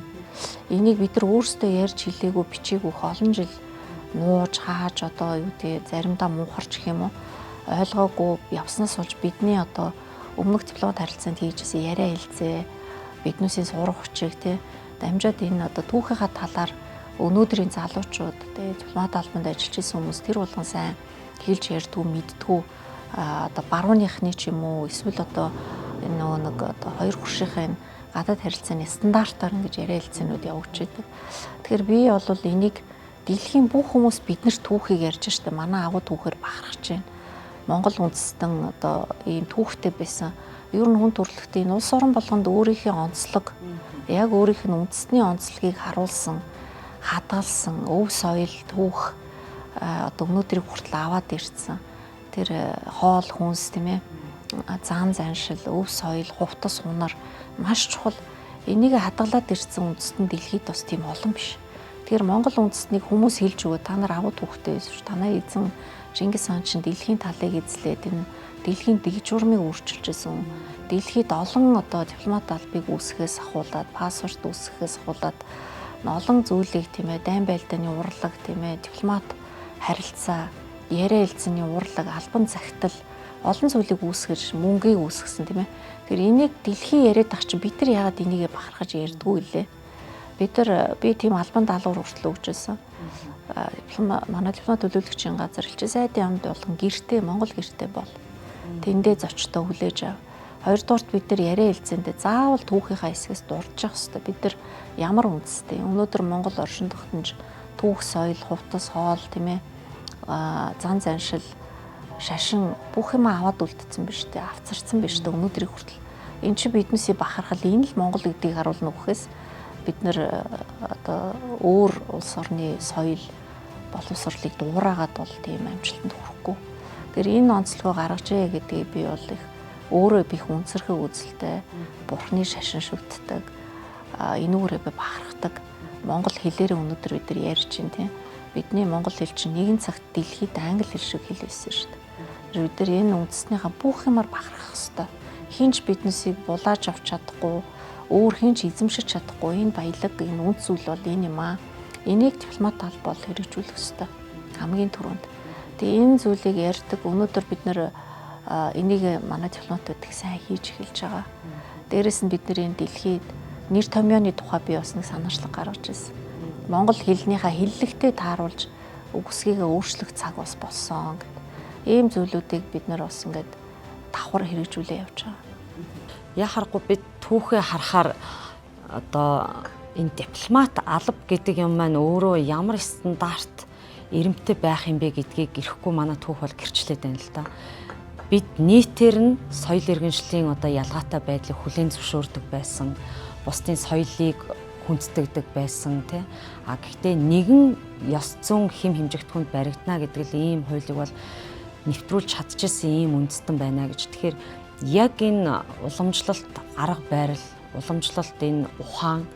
Энийг бид нар өөрсдөө ярьж хэлээгүй бичээгүй олон жил нууж хааж одоо юу гэдэг заримдаа муухарч гэх юм уу ойлгоогүй явснаас болж бидний одоо өмнөх дипломат харилцаанд хийжсэн яриа хэлцээ биднүүсийн сурах хүчийг тий дамжаад энэ одоо түүхийнхаа талаар өнөөдрийн залуучууд тэгээ дипломат албанд ажиллаж исэн хүмүүс тэр болгон сайн хэлж ярьдгүй мэддгүй одоо барууныхны ч юм уу эсвэл одоо энэ нөгөө нэг одоо хоёр хуршийнхын гадаад харилцааны стандартаар ингэж яриа хэлцэнүүд явагдаж байдаг. Тэгэхээр би бол энийг дэлхийн бүх хүмүүс биднэрт түүхийг ярьж штэ манай агуу түүхээр бахархаж байна. Монгол үндэстэн одоо ийм түүхтэй байсан. Ер нь хүн төрөлхтний улс орон болгонд өөрийнхөө онцлог яг өөрийнх нь үндэстний онцлогийг харуулсан, хадгалсан өв соёл түүх одоо өнөөдрийг хүртэл аваад ирсэн. Тэр хоол хүнс тийм ээ зан заншил, өв соёл, хувцас хунар маш чухал. Энийг хадгалаад ирсэн үндэстэн дэлхийд бас тийм олон биш. Тэгэхээр Монгол үндэстнийг хүмүүс хэлж өгөө та нар агуу түүхтэй байсан шүү. Танай эзэн Чингис хаан чинь дэлхийн талыг эзлээд энэ дэлхийн дэг журмыг өөрчилжсэн. Дэлхийд олон одоо дипломат албыг үүсгэхээс ахуулаад, паспорт үүсгэхээс ахуулаад олон зүйлийг тийм ээ дайн байлдааны урлаг тийм ээ дипломат харилцаа, яриа хэлцээний урлаг, албан цагтл олон зүйлийг үүсгэж, мөнгийг үүсгэсэн тийм ээ. Тэгэхээр энийг дэлхийн яриад ах чи бид нар яагаад энийгээ бахархаж ярьдгүй лээ? Би тийм албан даалгавар хүртэл өгчээсэн. Манай дипломат төлөөлөгчийн газар элчин сайдын амд болгон гэртээ Монгол гэртээ бол тэндээ зочдоо хүлээж ав. Хоёрдугаарт бид нар яриа хэлцээндээ заавал түүхийнхаа хэсгээс дурдчих хэвээр. Бид нар ямар үндэстэй өнөөдөр Монгол оршин тогтнож түүх соёл, хувцас, хоол тийм ээ зан заншил, шашин бүх юм аваад үлдсэн биз дээ. Авцарсан биз дээ өнөөдрийг хүртэл. Энд чи биднээсээ бахархал энэ л Монгол гэдгийг харуулна үхэс бид нар одоо өөр улс орны соёл боловсролыг дуурайгаад бол тийм амжилтанд хүрэхгүй. Тэгэхээр энэ онцлогоо гаргажээ гэдгийг би бол их өөрөө их үнсэрхэг үзэлтэй, бурхны шашин шүтдэг, энүүгээрээ би бахархдаг. Монгол хэлээр өнөөдөр бид нар ярьж байна тийм. Бидний монгол хэл чинь нэгэн цагт дэлхийд англи хэл шиг хэл байсан шүү дээ. Бид нар энэ үндэснийхаа бүх юмар бахархах хэрэгтэй. Хинч биднээсийг булааж авч чадахгүй, өөр хинч эзэмшиж чадахгүй энэ баялаг, энэ үнд зүйл бол энэ юм аа. Энийг дипломат албал хэрэгжүүлэх хэрэгтэй. Хамгийн түрүүнд. Тэгээ энэ зүйлийг ярьдаг өнөөдөр бид нар энийг манай дипломатууд их сайн хийж эхэлж байгаа. Дээрээс нь бид нэр энэ дэлхийд нэр томьёоны тухай би бас нэг санаачлаг гаргаж ирсэн. Монгол хэлнийхаа хэллэгтээ тааруулж үгсгийгээ өөрчлөх цаг бас болсон гэдэг. Ийм зүйлүүдийг бид нар бас ингээд давхар хэрэгжүүлээ явж байгаа. Яхахгүй бид түүхээ харахаар одоо энэ дипломат алба гэдэг юм маань өөрөө ямар стандарт эрэмтэй байх юм бэ гэдгийг гэрхгүй манай түүх бол гэрчлээд байна л да. Бид нийтээр нь соёл иргэншлийн одоо ялгаатай байдлыг хүлээн зөвшөөрдөг байсан. Бусдын соёлыг хүндэтгдэг байсан тий. Гэхдээ нэгэн ёс зүйн хэм хэмжигдэхүүнд баригдана гэдэг л ийм хуулийг бол нэвтрүүлж чадчихсан ийм үндэстэн байна гэж. Тэгэхээр яг энэ уламжлалт арга барил, уламжлалт энэ ухаан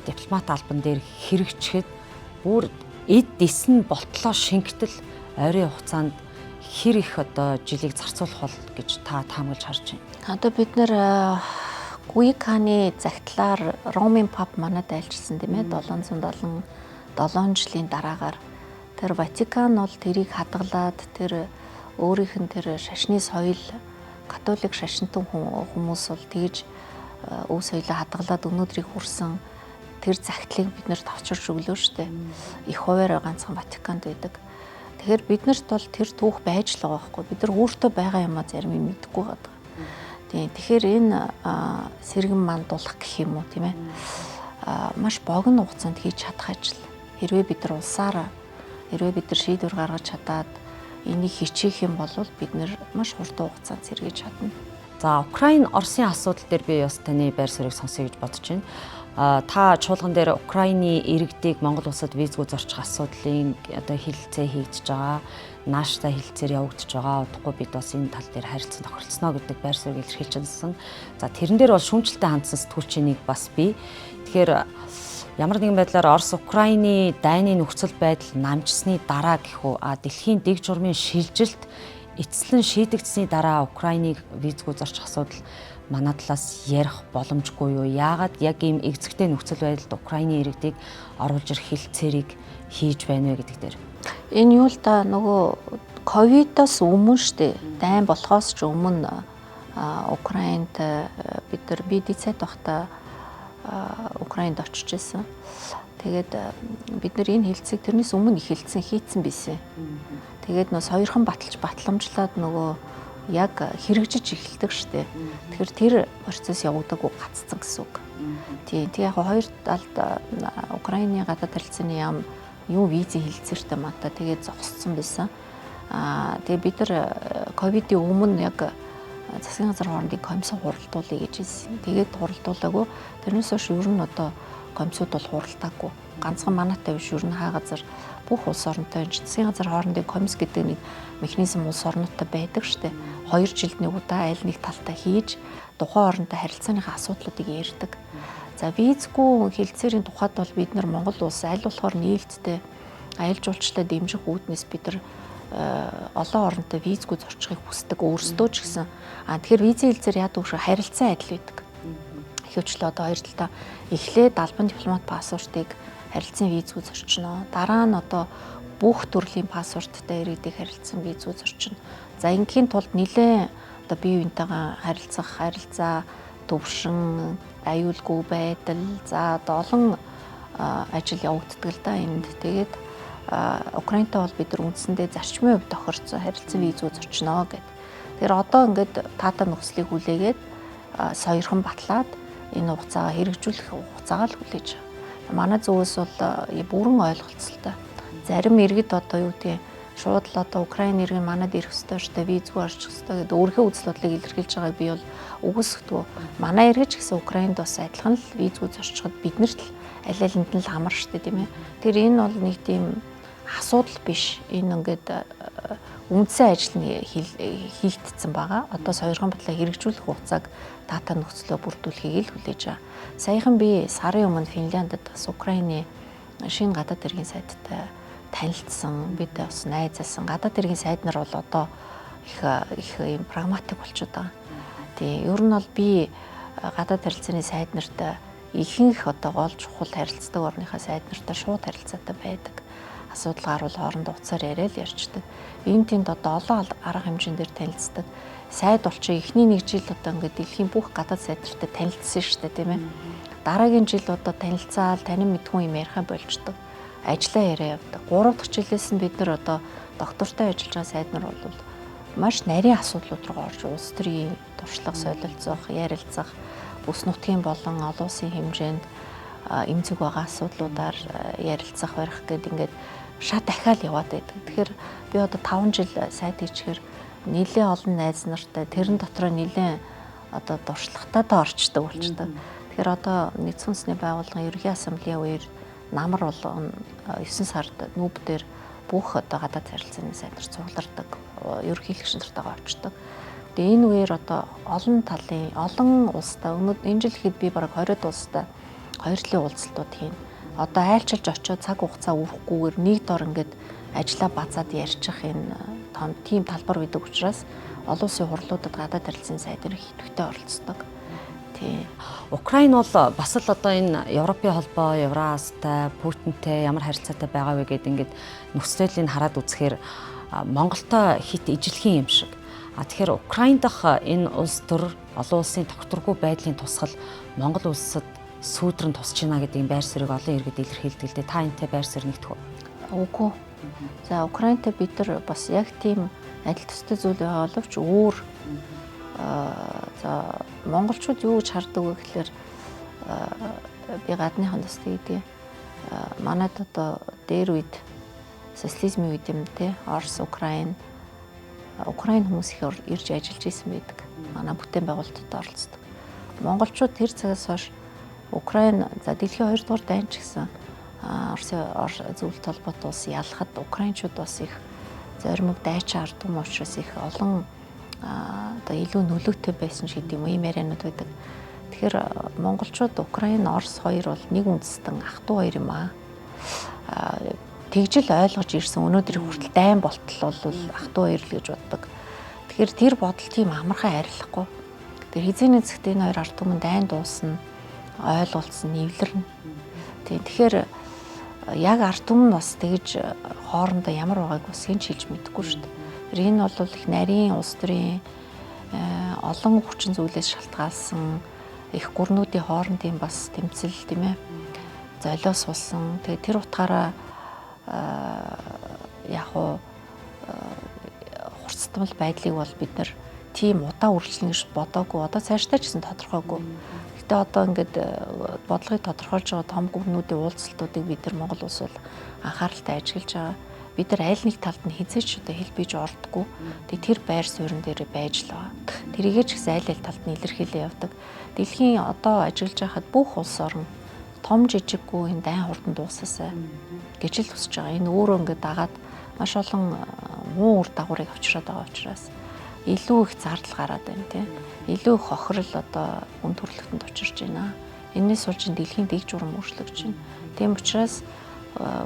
дипломат албан дээр хэрэгжихэд бүр эд дисн болтлоо шингэтэл ойрын хугацаанд хэр их одоо жилийг зарцуулах бол гэж та таамаглаж харж байна. Одоо бид нэр Гуйканы загтлаар Ромын пап манад айлчилсан тийм ээ 777 жилийн дараагаар тэр Ватикан бол тэрийг хадгалаад тэр өөрийнх нь тэр шашны соёл католик шашинтан хүмүүс бол тэгж өв соёлоо хадгалаад өнөөдрийг хүрсэн тэр загтлыг бид нэр товчорч өглөө штэ. Их хуваараа ганцхан Ватиканд байдаг. Тэгэхээр биднэрт бол тэр түүх байж л байгаа байхгүй. Бид нар өөртөө байгаа юм а зарим юм мэдэхгүй байгаа. Тийм. Тэгэхээр энэ сэргэн мандуулах гэх юм уу тийм ээ. Маш богино хугацаанд хийж чадах ажил. Хэрвээ бид нар улсаараа хэрвээ бид нар шийдвэр гаргаж чадаад энийг хичээх юм бол бид нар маш хурдан хугацаанд сэргийж чадна. За Украин Оросын асуудал дээр би бас таны байр суурийг сонсъё гэж бодож байна. Та чуулган дээр Украины иргэдийг Монгол улсад визгүй зорчих асуудлын одоо хэлэлцээ хийгдэж байгаа. Нааштай хэлэлцээр явагдаж байгаа. Удахгүй бид бас энэ тал дээр харилцан тохиролцсноо гэдэг байр суурийг илэрхийлж чадсан. За тэрэн дээр бол шүүмжлэлтэй хандсан сэтгүүлчийн нэг бас бий. Тэгэхээр ямар нэгэн байдлаар Орос Украины дайны нөхцөл байдал намжсны дараа гэхүү дэлхийн дэг журмын шилжилт эцэслэн шийдэгдсэний дараа Украиныг визгүй зорчих асуудал манай талаас ярих боломжгүй юу? Яагаад яг ийм эгзэгтэй нөхцөл байдалд Украины иргэдийг оруулж ирэх хэлэлцээрийг хийж байна вэ гэдэг дээр. Энэ юу л да нөгөө ковидоос өмнө штэ дайн болохоос ч өмнө Украинд бид дицэд байхдаа Украинд очиж исэн. Тэгээд бид нар энэ хилцийг тэрнээс өмнө их хийцэн байсан. Тэгээд нөө соёрхон батламжлаад нөгөө яг хэрэгжиж эхэлдэг штэ. Тэгэхээр тэр процесс явагдаагүй гаццсан гэсэн үг. Тийм. Тэг яг хоёр талд Украины гадаад харилцааны яам юу визийн хилцээртэй мата тэгээд зогссон байсан. Тэгээ бид нар ковидын өмнө яг засгийн газар хоорондын комиссийн хуралдуулъя гэж хэлсэн. Тэгээд хуралдуулаагүй. Тэрнээс хойш ер нь одоо комиссууд бол хуралдаагүй. Ганцхан манайтай биш ер нь хаа газар бүх улс оронтой засгийн газар хоорондын комисс гэдэг нэг механизм улс орнуудтай байдаг штэ. 2 жилд нэг удаа аль нэг талтай хийж тухайн оронтой харилцааныхаа асуудлуудыг ярьдаг. За визгүй хилцээрийн тухайд бол бид нар Монгол улс аль болохоор нээлттэй аялал жуулчлалаа дэмжих үүднээс бид нар олон оронтой визгүй зорчихыг хүсдэг өөрсдөө ч гэсэн. Тэгэхээр визийн хилцээр яадаг вэ? Харилцан адил байдаг. Ихэвчлэн одоо хоёр талдаа эхлээд албан дипломат пассвортыг харилцан визгүй зорчно. Дараа нь одоо бүх төрлийн пассворттай иргэдийг харилцан визгүй зорчно. За ингийн тулд нэлээд одоо бие биентэйгээ харилцаа, төвшин, аюулгүй байдал, за одоо олон ажил явагддаг л да энд. Тэгээд Украинтай бол бид нар үндсэндээ зарчмын хувьд тохирцсон харилцан визгүй зорчно гэд. Тэгэхээр одоо ингээд таатай нөхцөлийг хүлээгээд соёрхон батлаад энэ хугацаагаа хэрэгжүүлэх хугацаагаа л хүлээж байгаа. Манай зүгээс бол бүрэн ойлголцолтой. Зарим иргэд одоо юу гэдэг шууд л одоо Украин иргэн манад ирэх ёстой шүү дээ, визгүй орчих ёстой гэдэг өөрийнхөө үзэл бодлыг илэрхийлж байгааг би бол үгүйсэхгүй. Манай иргэж гэсэн Украинд бас адилхан л визгүй зорчиход биднэрт л аль алинд нь л амар шүү дээ, тийм ээ. Тэр энэ бол нэг тийм асуудал биш. Энэ ингээд үндсэн ажил нь хийгдсэн байгаа. Одоо соёрхон батлаа хэрэгжүүлэх хугацааг таатай нөхцөлөөр бүрдүүлэхийг л хүлээж байгаа. Саяхан би сарын өмнө Финляндд бас Украины шинэ гадаад хэргийн сайдтай танилцсан. Бид бас найзалсан. Гадаад хэргийн сайд нар бол одоо их юм прагматик болчиход байгаа. Тэгээ ер нь бол би гадаад харилцааны сайд нартай ихэнх одоо гол чухал харилцдаг орныхаа сайд нартай шууд харилцаатай байдаг. Асуудал гарвал хоорондоо уцаар яриад ярьцдаг. Ийм тэнд одоо олон арга хэмжээнд дээр танилцдаг. Сайд болчих эхний нэг жил одоо ингээд дэлхийн бүх гадаад сайд нартай танилцсан шүү дээ, тийм ээ. Дараагийн жил одоо танилцаал танин мэдгүй юм ярихаа болждаг. Ажлаа яриа явдаг. 3 дахь жилээс нь бид нар одоо доктортой ажиллаж байгаа сайд нар бол маш нарийн асуудлууд руу орж улс төрийн туршлага солилцох, ярилцах, бүс нутгийн болон олон улсын хэмжээнд эмзэг байгаа асуудлуудаар ярилцах барих гэдэг ингээд шат дахиад яваад байдаг. Тэгэхээр би одоо 5 жил сайд хийчихээр нэлээд олон найз нартай тэрэн дотроо нэлээд одоо дуршлагатайдаа орчдөг болчтой. Тэгэхээр одоо Нэгдсэн үндэсний байгууллагын ерөнхий ассамблеийн үеэр намар болгон 9 сард нүүб дээр бүх одоо гадаад харилцааны сайд нар цуглардаг, ерөнхийлөгч нартайгаа орчдөг. Тэгээ энэ үеэр одоо олон талын, олон улстай энэ жил ихэд би бараг 20 улстай хоёр талын уулзалтууд хийнэ. Одоо айлчилж очиод цаг хугацаа өрөхгүйгээр нэг дор ингээд ажиллаа базаад ярьчих энэ тийм талбар байдаг учраас олон улсын хурлуудад гадаад харилцааны сайд нар идэвхтэй оролцдог. Тийм. Украин бол бас л одоо энэ Европын холбоо, Евразтай, Путинтэй ямар харилцаатай байгаа вэ гэдэг ингээд нөхцөлийг хараад үзэхээр Монголтой хит ижилхэн юм шиг. Тэгэхээр Украин дахь энэ улс төр олон улсын тогтворгүй байдлын тусгал Монгол улсад сүйдрэн тусч байна гэдэг байр суурийг олон иргэд илэрхийлдэг л дээ. Та энэтэй байр суурь нэгтгэв үү? Үгүй. За Украинтай бид нар бас яг тийм адил төстэй зүйл байгаа боловч өөр за монголчууд юу гэж хардаг вэ гэхээр би гадныхан төстэй гэдэг. Манайд одоо дээр үед социализмын үед юм те Орос, Украин хүмүүс их ирж ажиллаж исэн байдаг. Манай бүтээн байгуулалтад оролцдог. Монголчууд тэр цагаас хойш Украин за дэлхийн 2 дугаар дайн ч гэсэн Оросын зөвлөлт холбоотой улс ялахад украинчууд бас их зоримог дайчин ард түмэн учраас их олон одоо илүү нөлөөтэй байсан ч гэдэг юм яриануд байдаг. Тэгэхээр монголчууд Украин, Орос хоёр бол нэг үндэстэн ах トゥ хоёр юм аа. Тэгжил ойлгож ирсэн өнөөдрийн хүртэл дайн болтол бол ах トゥ хоёр л гэж боддог. Тэгэхээр тэр бодол тийм амархан арилахгүй. Тэр хизээний цагт энэ хоёр ард түмэн дайн дуусна, ойлголцсон, нэвлэрнэ. Тэгэхээр яг ард түмэн бас тэгж хоорондоо ямар байгааг бас хэн ч хэлж мэдэхгүй шүү дээ. Энэ бол их нарийн улс төрийн олон хүчин зүйлээс шалтгаалсан их гүрнүүдийн хоорондын бас тэмцэл тийм ээ. золио суулсан. Тэгээ тэр утгаараа яг уу хурцтмал байдлыг бол бид нар тийм удаа үргэлжлэнэ гэж бодоогүй. Одоо цаашдаа ч гэсэн тодорхойгүй. Гэтэ одоо ингээд бодлогыг тодорхойлж байгаа том гүрнүүдийн уулзалтуудыг бид нар Монгол улс бол анхааралтай ажиглаж байгаа. Бид нар аль нэг талд нь хизээч одоо хэл бийж ордоггүй. Тэгээ тэр байр суурин дээр байж л байгаа. Тэрийгээ ч гэсэн аль аль талд нь илэрхийлээ явдаг. Дэлхийн одоо ажиглаж байхад бүх улс орн том жижиггүй энэ дайн хурдан дуусаасаа гэж л хүсэж байгаа. Энэ өөрөө ингээд дагаад маш олон муу үр дагаврыг авчираад байгаа учраас илүү их зардал гараад байна тийм. Илүү их хохирол одоо үн төрлөختөнд очирч байна. Энээс болж дэлхийн дэг журам өөрчлөгдөж байна. Тийм учраас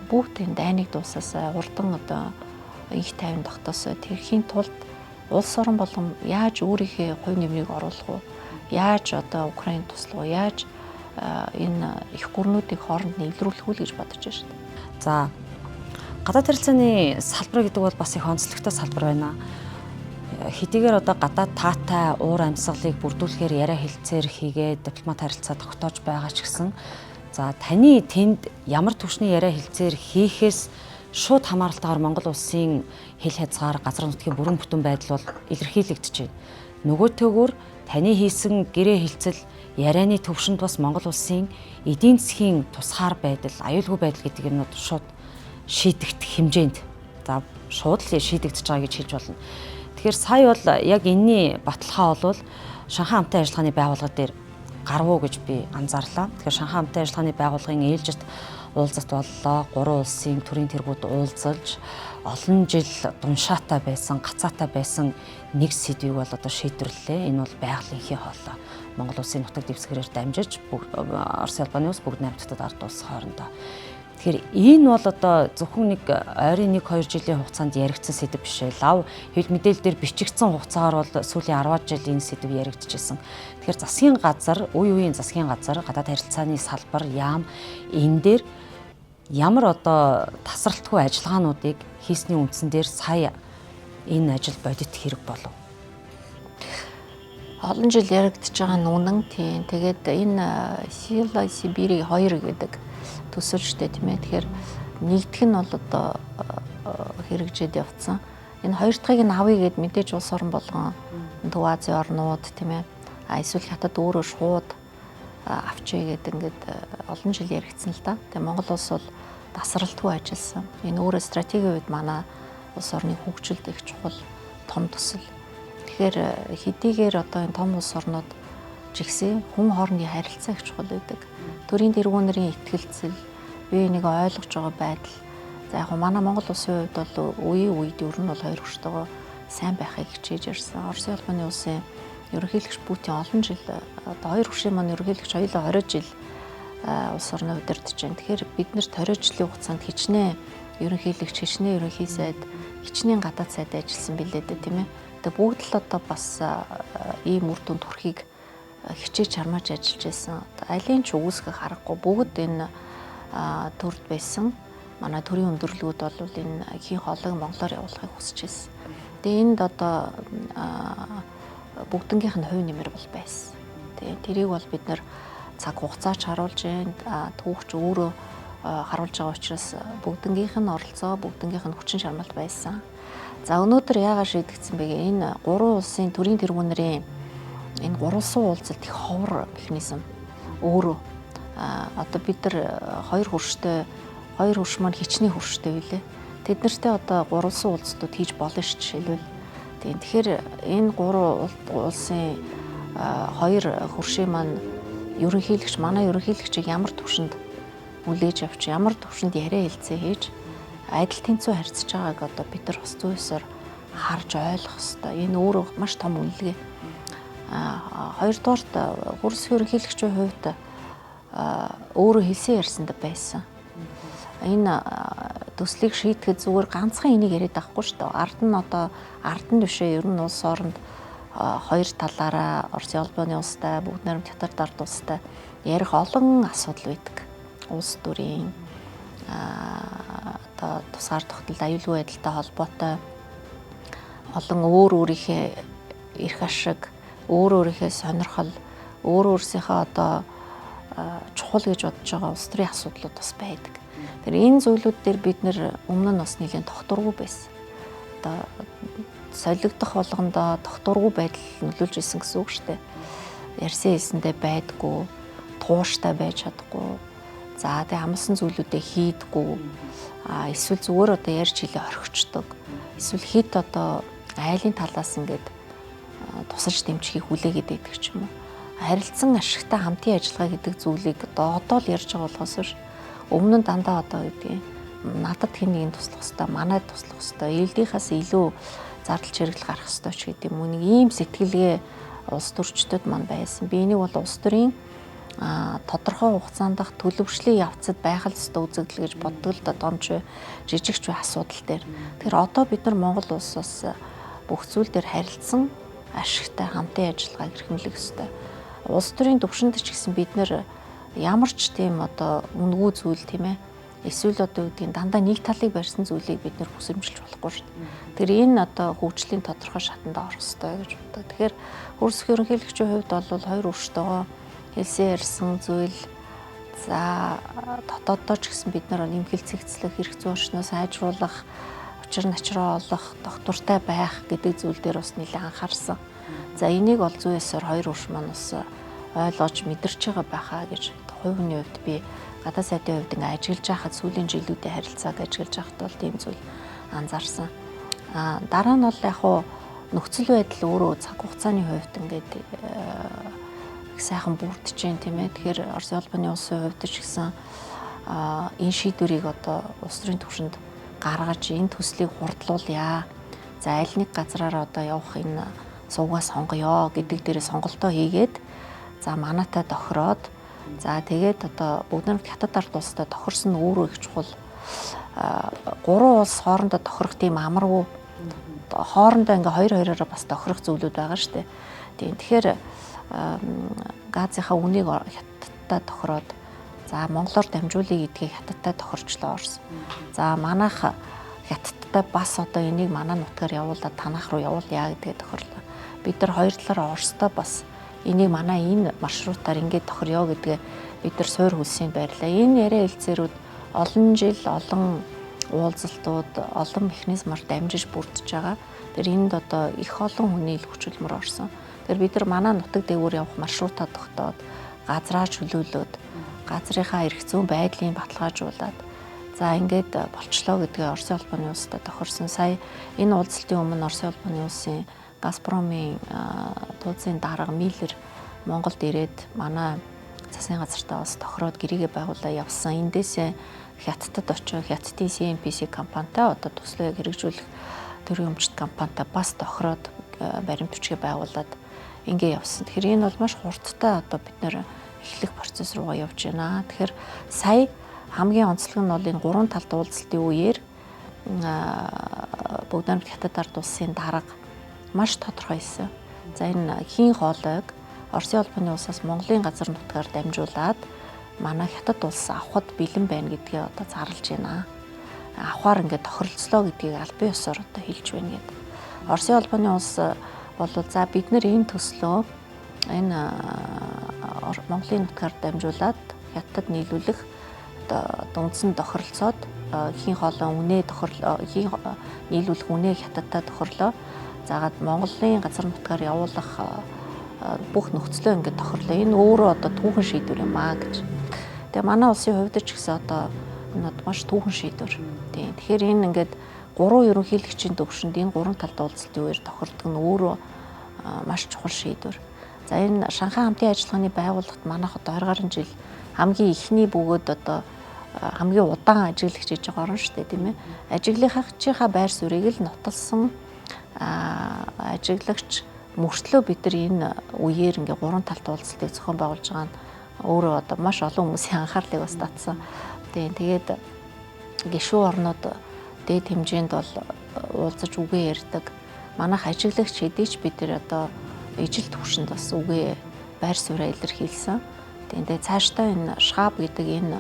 бүгд энэ дайныг дуусаасаа урдан одоо их тайван тогтоосоо тэрхийн тулд улс орон болгон яаж өөрийнхөө хувь нэмрийг оруулах вэ? Яаж одоо Украинд туслах вэ? Яаж энэ их гүрнүүдийг хооронд нэвтрүүлэх үү гэж бодож байна шүү дээ. За гадаад харилцааны салбар гэдэг бол бас их онцлогтой салбар байна. Хэдийгээр одоо гадаад таатай уур амьсгалыг бүрдүүлэхээр яриа хэлцээр хийгээд дипломат харилцаа тогтоож байгаа ч гэсэн за таны тэнд ямар түвшний яриа хэлцээр хийхээс шууд хамааралтайгаар Монгол улсын хэл хязгаар газар нутгийн бүрэн бүтэн байдал бол илэрхийлэгдэж байна. Нөгөө төгөөр таны хийсэн гэрээ хэлцэл ярианы төвшөнд бас Монгол улсын эдийн засгийн тусгаар байдал, аюулгүй байдал гэдэг юмнууд шууд шийдэгдэх хэмжээнд за шууд л шийдэгдэж байгаа гэж хэлж болно. Тэгэхээр сая бол яг энэний баталгаа бол Шанхай хамтын ажиллагааны байгууллага дээр гарвуу гэж би анзаарлаа. Тэгэхээр Шанхай хамтын ажиллагааны байгууллагын ээлжит уулзалт боллоо. 3 улсын төрийн тэргүүд уулзалж олон жил дуншаатай байсан, гацаатай байсан нэг сэдвийг бол одоо шийдвэрлэлээ. Энэ бол байгалийнхын хоолой. Монгол улсын нутаг дэвсгэрээр дамжиж Орос улбаны улс бүгд 8 дахь ард улс хоорондоо. Тэгэхээр энэ бол одоо зөвхөн нэг ойрын 1-2 жилийн хугацаанд яригдсан сэдв биш ээ. Лав хэвлэл мэдээлэл дээр бичигдсэн хугацаагаар бол сүүлийн 10 жил энэ сэдв яригдчихсэн. Тэгэхээр засгийн газар, үе үеийн засгийн газар, гадаад харилцааны салбар, яам энэ дээр ямар одоо тасралтгүй ажиллагаануудыг хийсний үндсэн дээр сая энэ ажил бодит хэрэг болов. Олон жил яригдж байгаа нь үнэн тийм. Тэгээд энэ Сила Сибири 2 гэдэг төсөлчтэй тийм ээ. Тэгэхээр нэгдэх нь бол одоо хэрэгжээд явцсан. Энэ хоёр дахьыг нь авъя гэд мэдээж улс орон болгон Төв Азийн орнууд тийм ээ. Эсвэл хятад өөрөө шууд авчээ гэдэг ингээд олон жил яригдсан л да. Тэгээ Монгол улс бол тасралтгүй ажилласан. Энэ өөрөө стратегийн үед манай улс орны хөгжилд их чухал том төсөл. Тэгэхээр хэдийгээр одоо энэ том улс орнууд жигсэн хүн хоорондын харилцаа их чухал байдаг. Төрийн тэргүүнэрийн итгэлцэл, бие нэг ойлгож байгаа байдал. За яг манай Монгол улсын хувьд бол үеийн үед ер нь бол хоёр хүчтэйгөө сайн байхыг хичээж ирсэн. Оросын улбаны улсын ерөнхийлөгч Путин олон жил одоо хоёр хүчийн маань ерөнхийлөгч хоёулаа 20 жил улс орноо удирдах байна. Тэгэхээр бид нэр 20 жилийн хугацаанд хичнээн ерөнхийлөгч, хичнээн ерөнхий сайд, хичнээн гадаад сайд ажилласан билээ дээ тийм ээ. Тэгээ бүгд л одоо бас ийм үр дүнд хүрэхийг хичээж чармааж ажиллаж байсан. Алийн ч үгүйсгэх харахгүй бүгд энэ төрд байсан. Манай төрийн өндөрлгүүд бол энэ хийн хоолойг монголоор явуулахыг хүсэж байсан. Тэгээ энд одоо бүгднгийнх нь хувь нэмэр бол байсан. Тэгээ тэрийг бол бид нэр цаг хугацаач харуулж байна. Түүхч өөрөө харуулж байгаа учраас бүгднгийнх нь оролцоо, бүгднгийнх нь хүчин чармаалт байсан. За өнөөдөр яагаад шийдэгдсэн бэ гэ энэ 3 улсын төрийн тэргүүнэрийн энэ 3 улсын уулзалт их ховор механизм өөрөө одоо бид нар хоёр хөрш маань хичнээн хөрштэй билээ. Тэд нартэй одоо 3 улсын уулзалтууд хийж болно ш жишээлбэл. Тэгэхээр энэ 3 улсын хоёр хөршийн маань ерөнхийлөгч манай ерөнхийлөгчийг ямар түвшинд үлээж авч ямар түвшинд яриа хэлцээ хийж адил тэнцүү харьцаж байгааг одоо бид нар бас зүйсээр харж ойлгох хэрэгтэй. Энэ өөрөө маш том үнэлгээ. Хоёрдугаарт хөрс ерөнхийлөгчийн хувьд өөрөө хэлсэн ярьсанд байсан. Энэ төслийг шийдэхэд зүгээр ганцхан энийг яриад байхгүй шүү дээ. Ард нь одоо ард нь бишээ ер нь улс оронд хоёр талаараа Оросын улбаны улстай бүгд найрамд хятад ард улстай ярих олон асуудал байдаг. Улс төрийн одоо тусгаар тогтолт аюулгүй байдалтай холбоотой олон өөрийнхөө эрх ашиг, өөрийнхөө сонирхол, өөрсдийнхөө одоо чухал гэж бодож байгаа улс төрийн асуудлууд бас байдаг. Тэгэхээр энэ зүйлүүд дээр бид нэр өмнө нь бас нэлээд тогтворгүй байсан. Одоо солигдох болгондоо тогтворгүй байдал нөлөөлж исэн гэсэн үг шүү дээ. Ярьсан хэлсэндээ байдгүй, тууштай байж чадахгүй. За тэгээ амлсан зүйлүүдээ хийдгүү. Эсвэл зүгээр одоо ярьж хэлээ орхичдог. Эсвэл хэд одоо айлын талаас ингээд тусаж дэмжихийг хүлээгээд байдаг ч юм уу. Харилцан ашигтай хамтын ажиллагаа гэдэг зүйлийг одоо л ярьж байгаа болохоос өмнө нь дандаа одоо гэдгийг надад хэн нэгэн туслах хэвээр, манайд туслах хэвээр, элдийнхээс илүү зардал чирэгэл гарах хэвээр ч гэдэг юм уу. Нэг ийм сэтгэлгээ улс төрчдөд маань байсан. Би энийг бол улс төрийн тодорхой хугацаанд төлөвшлийн явцад байх л ёстой үзэгдэл гэж боддог л да домч жижигч бай асуудал дээр. Тэгэхээр одоо бид нар Монгол улсаас бүх зүйл дээр харилцсан ашигтай хамтын ажиллагааг эрхэмлэх ёстой. Улс төрийн түвшинд ч гэсэн бид нар ямар ч тийм одоо үнэгүй зүйл тийм ээ. Эсвэл одоо үүдгийн дандаа нэг талыг барьсан зүйлийг бид нэр хүсэмжилж болохгүй шүү дээ. Тэгэхээр энэ одоо хөгжлийн тодорхой шатанд орох ёстой гэж боддог. Тэгэхээр хөрсөх ерөнхийлөгчийн хувьд бол хоёр өрштөөгөө хэлсэн ярьсан зүйл за дотооддоо ч гэсэн бид нар нэмхэл цэгцлэх, эрх зүйн орчноо сайжруулах, учир начраа олох, доктортай байх гэдэг зүйл дээр бас нэлээд анхаарсан. За энийг бол зүйн ёсоор хоёр өрш маань бас ойлгож мэдэрч байгаа байхаа гэж хувь хүний хувьд би гадаад сайдын хувьд ингээ ажиллаж байхад сүүлийн жилүүдэд харилцааг ажиллаж байхад бол тийм зүйл анзаарсан. Дараа нь бол яг хуу нөхцөл байдал өөрөө цаг хугацааны хувьд ингээд сайхан бүрдэж जैन тийм ээ. Тэгэхээр Оросын улбаны улсын хувьд ч гэсэн энэ шийдвэрийг одоо улс төрийн түвшинд гаргаж энэ төслийг хурдлуулъя. За аль нэг газраараа одоо явах энэ сувгаа сонгоё гэдэг дээрээ сонголтоо хийгээд за манайтай тохироод за тэгээд одоо бүгд нэг хятад ард улстай тохирсон өөрөө их чухал. Гурван улс хоорондоо тохирох тийм амаргүй хоорондоо ингээ хоёр-хоёроо бас тохирох зүйлүүд байгаа шүү дээ. Тийм тэгэхээр газынхаа үнийг хятадтай тохироод за монголоор дамжуулъя гэдгийг хятадтай тохирчлоо Орос. За манайх хятадтай бас одоо энийг манай нутгаар явуулаад танах руу явуулъя гэдгээ тохирлоо. Бид нар хоёр талаараа Оростой бас энийг манай энэ маршрутаар ингээд тохирё гэдгээ бид нар суур хөлсөнд байрлаа. Энэ яриа хэлцээрүүд олон жил олон уулзалтууд олон механизмаар дамжиж бүрдэж байгаа. Тэр энд одоо их олон хүний ил хүч хөдөлмөр орсон. Тэр бид нар манай нутаг дээгүүр явах маршрутаа тогтоод газраа чөлөөлөөд газрынхаа эрх зүйн байдлыг баталгаажуулаад за ингээд болчлоо гэдгээ Оросын улбаны улстай тохирсон. Сая энэ уулзалтын өмнө Оросын улбаны улсын Газпромын тууцын дарга Миллер Монголд ирээд манай засгийн газартаа бас тохироод гэрээгээ байгуулаад явсан. Эндээсээ Хятадд очиж Хятадын CNPC компанитай одоо төслөө хэрэгжүүлэх төрийн өмчт компанитай бас тохироод баримт бичгээ байгуулад ингээ явсан. Тэгэхээр энэ бол маш хурдтай одоо бид нэр эхлэх процесс руугаа явж байна. Тэгэхээр сая хамгийн онцлог нь бол энэ гурван талт уулзалтын үеэр бүгд найрамд Хятад ард улсын дарга маш тодорхой хэлсэн. За энэ хийн хоолойг Оросын улбаны улсаас Монголын газар нутгаар дамжуулаад манай Хятад улс авахд бэлэн байна гэдгээ одоо зарлж байна. Авахаар ингээд тохиролцлоо гэдгийг аль бие ёсоор одоо хэлж байна гэдэг. Оросын улбаны улс бол за бид нар энэ төслөө энэ Монголын нутгаар дамжуулаад Хятадд нийлүүлэх одоо үндсэн тохиролцоод хийн хоолой үнэ нийлүүлэх үнэ Хятадтай тохирлоо. Заагаад Монголын газар нутгаар явуулах бүх нөхцлөө ингээд тохирлоо. Энэ өөрөө одоо түүхэн шийдвэр юм аа гэж. Тэгээ манай улсын хувьд ч гэсэн одоо энэ маш түүхэн шийдвэр. Тийм. Тэгэхээр энэ ингээд гурван ерөнхийлөгчийн төвшөнд энэ гурван талд уулзалтын үеэр тохирдог нь өөрөө маш чухал шийдвэр. За энэ Шанхай хамтын ажиллагааны байгууллагт манайх одоо 20 гаруй жил хамгийн ихний бөгөөд одоо хамгийн удаан ажиглагч хийж байгаа орн шүү дээ тийм ээ. Ажиглахчийнхаа байр суурийг л нотолсон ажиглагч мөртлөө бид нар энэ үеэр ингээ гурван талт уулзалтыг зохион байгуулж байгаа нь өөрөө одоо маш олон хүмүүсийн анхаарлыг бас татсан. Тэгээд гишүүн орнууд дээд хэмжээнд бол уулзаж үгээ ярьдаг. Манайх ажиглагч хэдий ч бид нар одоо ижил түвшинд бас үгээ байр сууриа илэрхийлсэн. Тэгээд цаашдаа энэ шхаб гэдэг энэ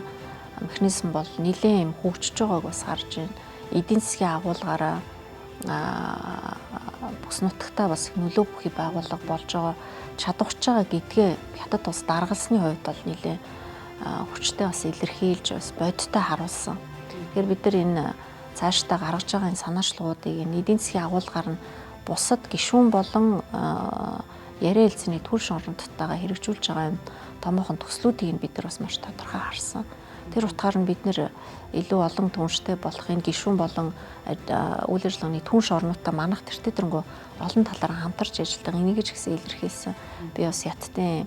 механизм бол нэлээд юм хөгжиж байгааг бас харж байна. Эдийн засгийн агуулгаараа бүс нутагтаа бас их нөлөө бүхий байгууллага болж байгаа чадварч байгаа гэдгээ хятад улс даргалсны хувьд бол нэлээ хүчтэй бас илэрхийлж бас бодиттой харуулсан. Тэгэхээр бид нар энэ цаашдаа гаргаж байгаа энэ санаачлалуудыг эдийн засгийн агуулгаар нь бусад гишүүн болон яриа хэлцээний түлш орнуудтайгаа хэрэгжүүлж байгаа юм томоохон төслүүдийг бид нар бас маш тодорхой харсан. Тэр утгаар нь бид нэр илүү олон түнштэй болох энэ гишүүн болон үйл ажиллагааны түнш орнуудтай манах тэртээ дөрөнгөө олон талаараа хамтарч ажилладаг энийг ч гэсэн илэрхийлсэн. Би бас Хятадын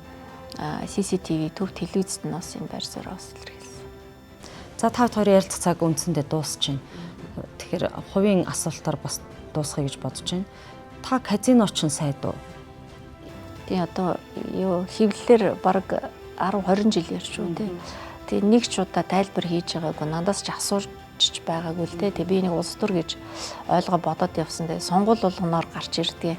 CCTV төв телевизэд нь бас энэ байр суурийг бас илэрхийлсэн. За та хоёрын ярилцах цаг үндсэндээ дуусч байна. Тэгэхээр хувийн асуултаар бас дуусгая гэж бодож байна. Та казиноч нь сайд уу? Тэгээ одоо юу хевлэлээр баг 10-20 жил ярьж шүү дээ. Тэгээ нэг ч удаа тайлбар хийж байгаагүй надаас ч асууж байгаагүй л дээ. Тэгээ би нэг улс төр гэж ойлгоо бодоод явсан. Тэгээ сонгуул болгоноор гарч ирдэг.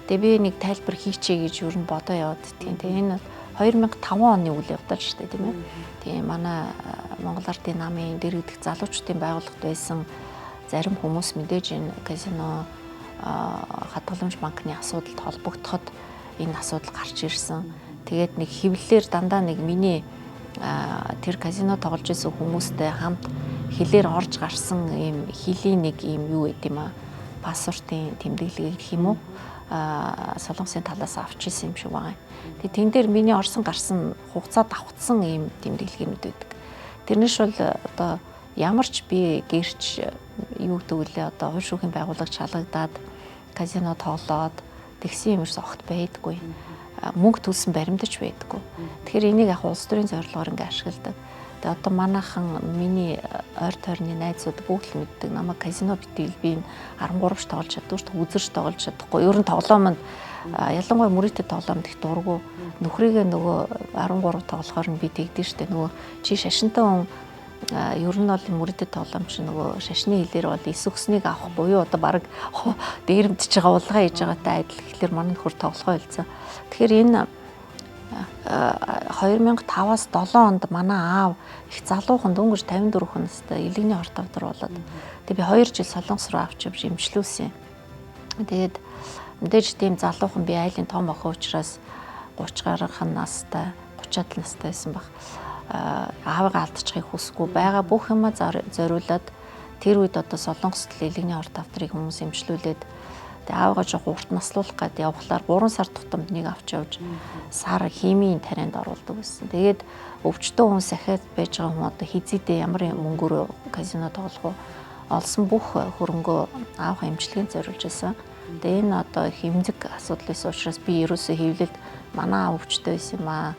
Тэгээ би нэг тайлбар хийчихье гэж юу н бодоо яваад тийм. Тэгээ энэ 2005 оны үйл явдал шүү дээ тийм ээ. Тэгээ манай Монгол Ардын намын дэргэдэх залуучдын байгууллагад байсан зарим хүмүүс мэдээж энэ казино хадгаламж банкны асуудалд холбогдоход энэ асуудал гарч ирсэн. Тэгээд нэг хевлэлээр дандаа нэг миний тэр казино тоглож исэн хүмүүстэй хамт хилээр орж гарсан ийм хилийн нэг ийм юу гэдэм юм аа пассвортын тэмдэглэгийг гэх юм уу солонгосын талаас авч исэн юм шиг байгаа юм. Тэгээд тэн дээр миний орсон гарсан хугацаа давхцсан ийм тэмдэглэгээнүүд байдаг. Тэрнээс бол одоо ямар ч би гэрч юу гэдэгвүлээ одоо хувь шүүхийн байгууллага чалгадаад казино тоглоод тэгсэн юм ерөөс огт байдаггүй. Мөнгө төлсөн баримтаж байдаггүй. Тэгэхээр энийг яг улс төрийн зорилгоор ингээ ашигладаг. Тэгээ одоо манайхан миний ойр тойрны найзууд бүгд л мэддэг. Намайг казино битэл би 13-ш тоглож чаддгүй шүү дээ. Үзэрч тоглож чадахгүй. Ер нь тоглоом нь ялангуяа мөрөдтэй тоглоомд их дургу. Нөхрийгээ нөгөө 13 тоглохоор нь би тэгдэж шүү дээ. Нөгөө чи шашинтай хүн ер нь бол мөрөдтэй тоглоом чи нөгөө шашны хилээр бол эс өгснийг авах буюу одоо баг дээрэмдэж байгаа улгаа хийж байгаатай адил гэхэлэр манай нөхөр тоглохоо хэлсэн. Тэгэхээр энэ 2005-аас 7 онд манай аав их залуухан дөнгөж 54 настай элэгний хорт авдар болоод тэгээ би 2 жил солонгос руу авч явж эмчлүүлсэн. Тэгээд мэдээж тийм залуухан би айлын том охин учраас 30 гаруй настай 30-аад настай байсан баг. Аавыгаа алдчихыг хүсэхгүй байгаа бүх юмаа зориулаад тэр үед одоо солонгост элэгний хорт авдрыг хүмүүс эмчлүүлээд тэгээ аавыгаа жоо урт наслуулах гээд явхлаар 3 сар тутамд нэг авч явж сар химийн тарианд оруулдаг байсан. Тэгээд өвчтөө хүн сахиад байж байгаа хүн одоо хизээдээ ямар мөнгөөр казино тоглох уу олсон бүх хөрөнгөө аавынхаа эмчилгээнд зориулж байсан. Тэгээ энэ одоо хэмжиг асуудал байсан учраас би ерөөсөө хөвлөлд манай аав өвчтөө байсан юм аа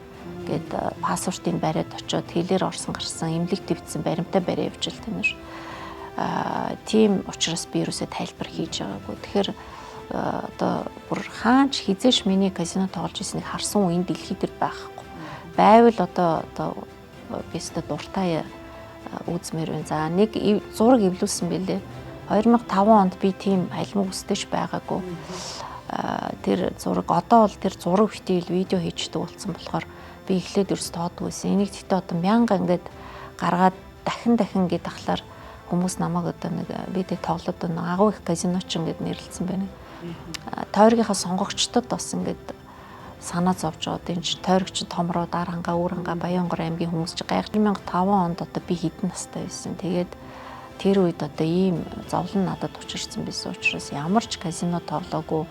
гээд пассвортыг бариад очиод хэлээр орсон гарсан эмнэлэг твцсэн баримтаа бариа явж л тэнэр. Тийм учраас би ерөөсөө тайлбар хийж байгаагүй. Тэгэхээр одоо бүр хаач хизээш миний казино тоглож ирснийг харсан үеийн дэлхий дээр байхгүй. Байвал одоо бистэ дуртай үзмэр байна. За нэг зураг эвлүүлсэн бэлээ. 2005 онд би тийм алимог үстэйч байгаагүй. Тэр зураг одоо бол тэр зураг битэл видео хийждэг болсон болохоор би эхлээд ерөөс тоодгүйсэн. Энийг тэгтээ одоо мянга ингээд гаргаад дахин гээд ахлаар хүмүүс намайг одоо нэг би тэг тоглоод нэг агуу их казиночин гэд нэрлэлсэн байна. Тойргийнхаа сонгогчдод бас ингээд санаа зовж байгаа. Энэ ч тойрогч томроо Даранга, Үүранга, Баянгор аймгийн хүмүүс чи 2005 онд одоо би хэдэн настай байсан. Тэгээд тэр үед одоо ийм зовлон надад учирсан байсан учраас ямар ч казино тоглоогүй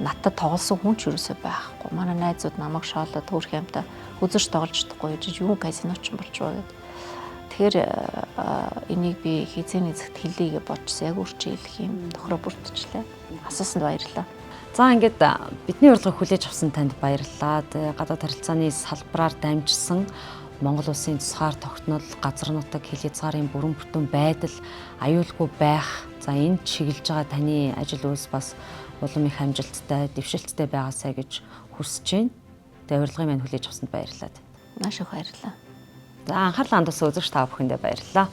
надад тоглосон хүн ч юусоо байхгүй. Манай найзууд намайг шоолоод хөөрх юмтай үзэж тоглож чадахгүй гэж юу казиноч болж байгаа гэдэг. Тэгэхээр энийг би хизээний зэгт хэлье гэж бодчихсон. Яг үрчээ хэлэх юм тохироо бүртчлээ. Асуусанд баярлалаа. За ингээд бидний урилгыг хүлээж авсан танд баярлалаа. Гадаад харилцааны салбараар дамжсан Монгол улсын тусгаар тогтнол, газар нутаг, хил хязгаарын бүрэн бүтэн байдал аюулгүй байх. За энд чиглэж байгаа таны ажил үйлс бас улам их амжилттай, дэвшилттэй байгаасай гэж хүсэж байна. Тэгээ урилгын маань хүлээж авсанд баярлалаа. Маш их баярлалаа. За анхаарлаа хандуулсан үзэгч та бүхэндээ баярлалаа.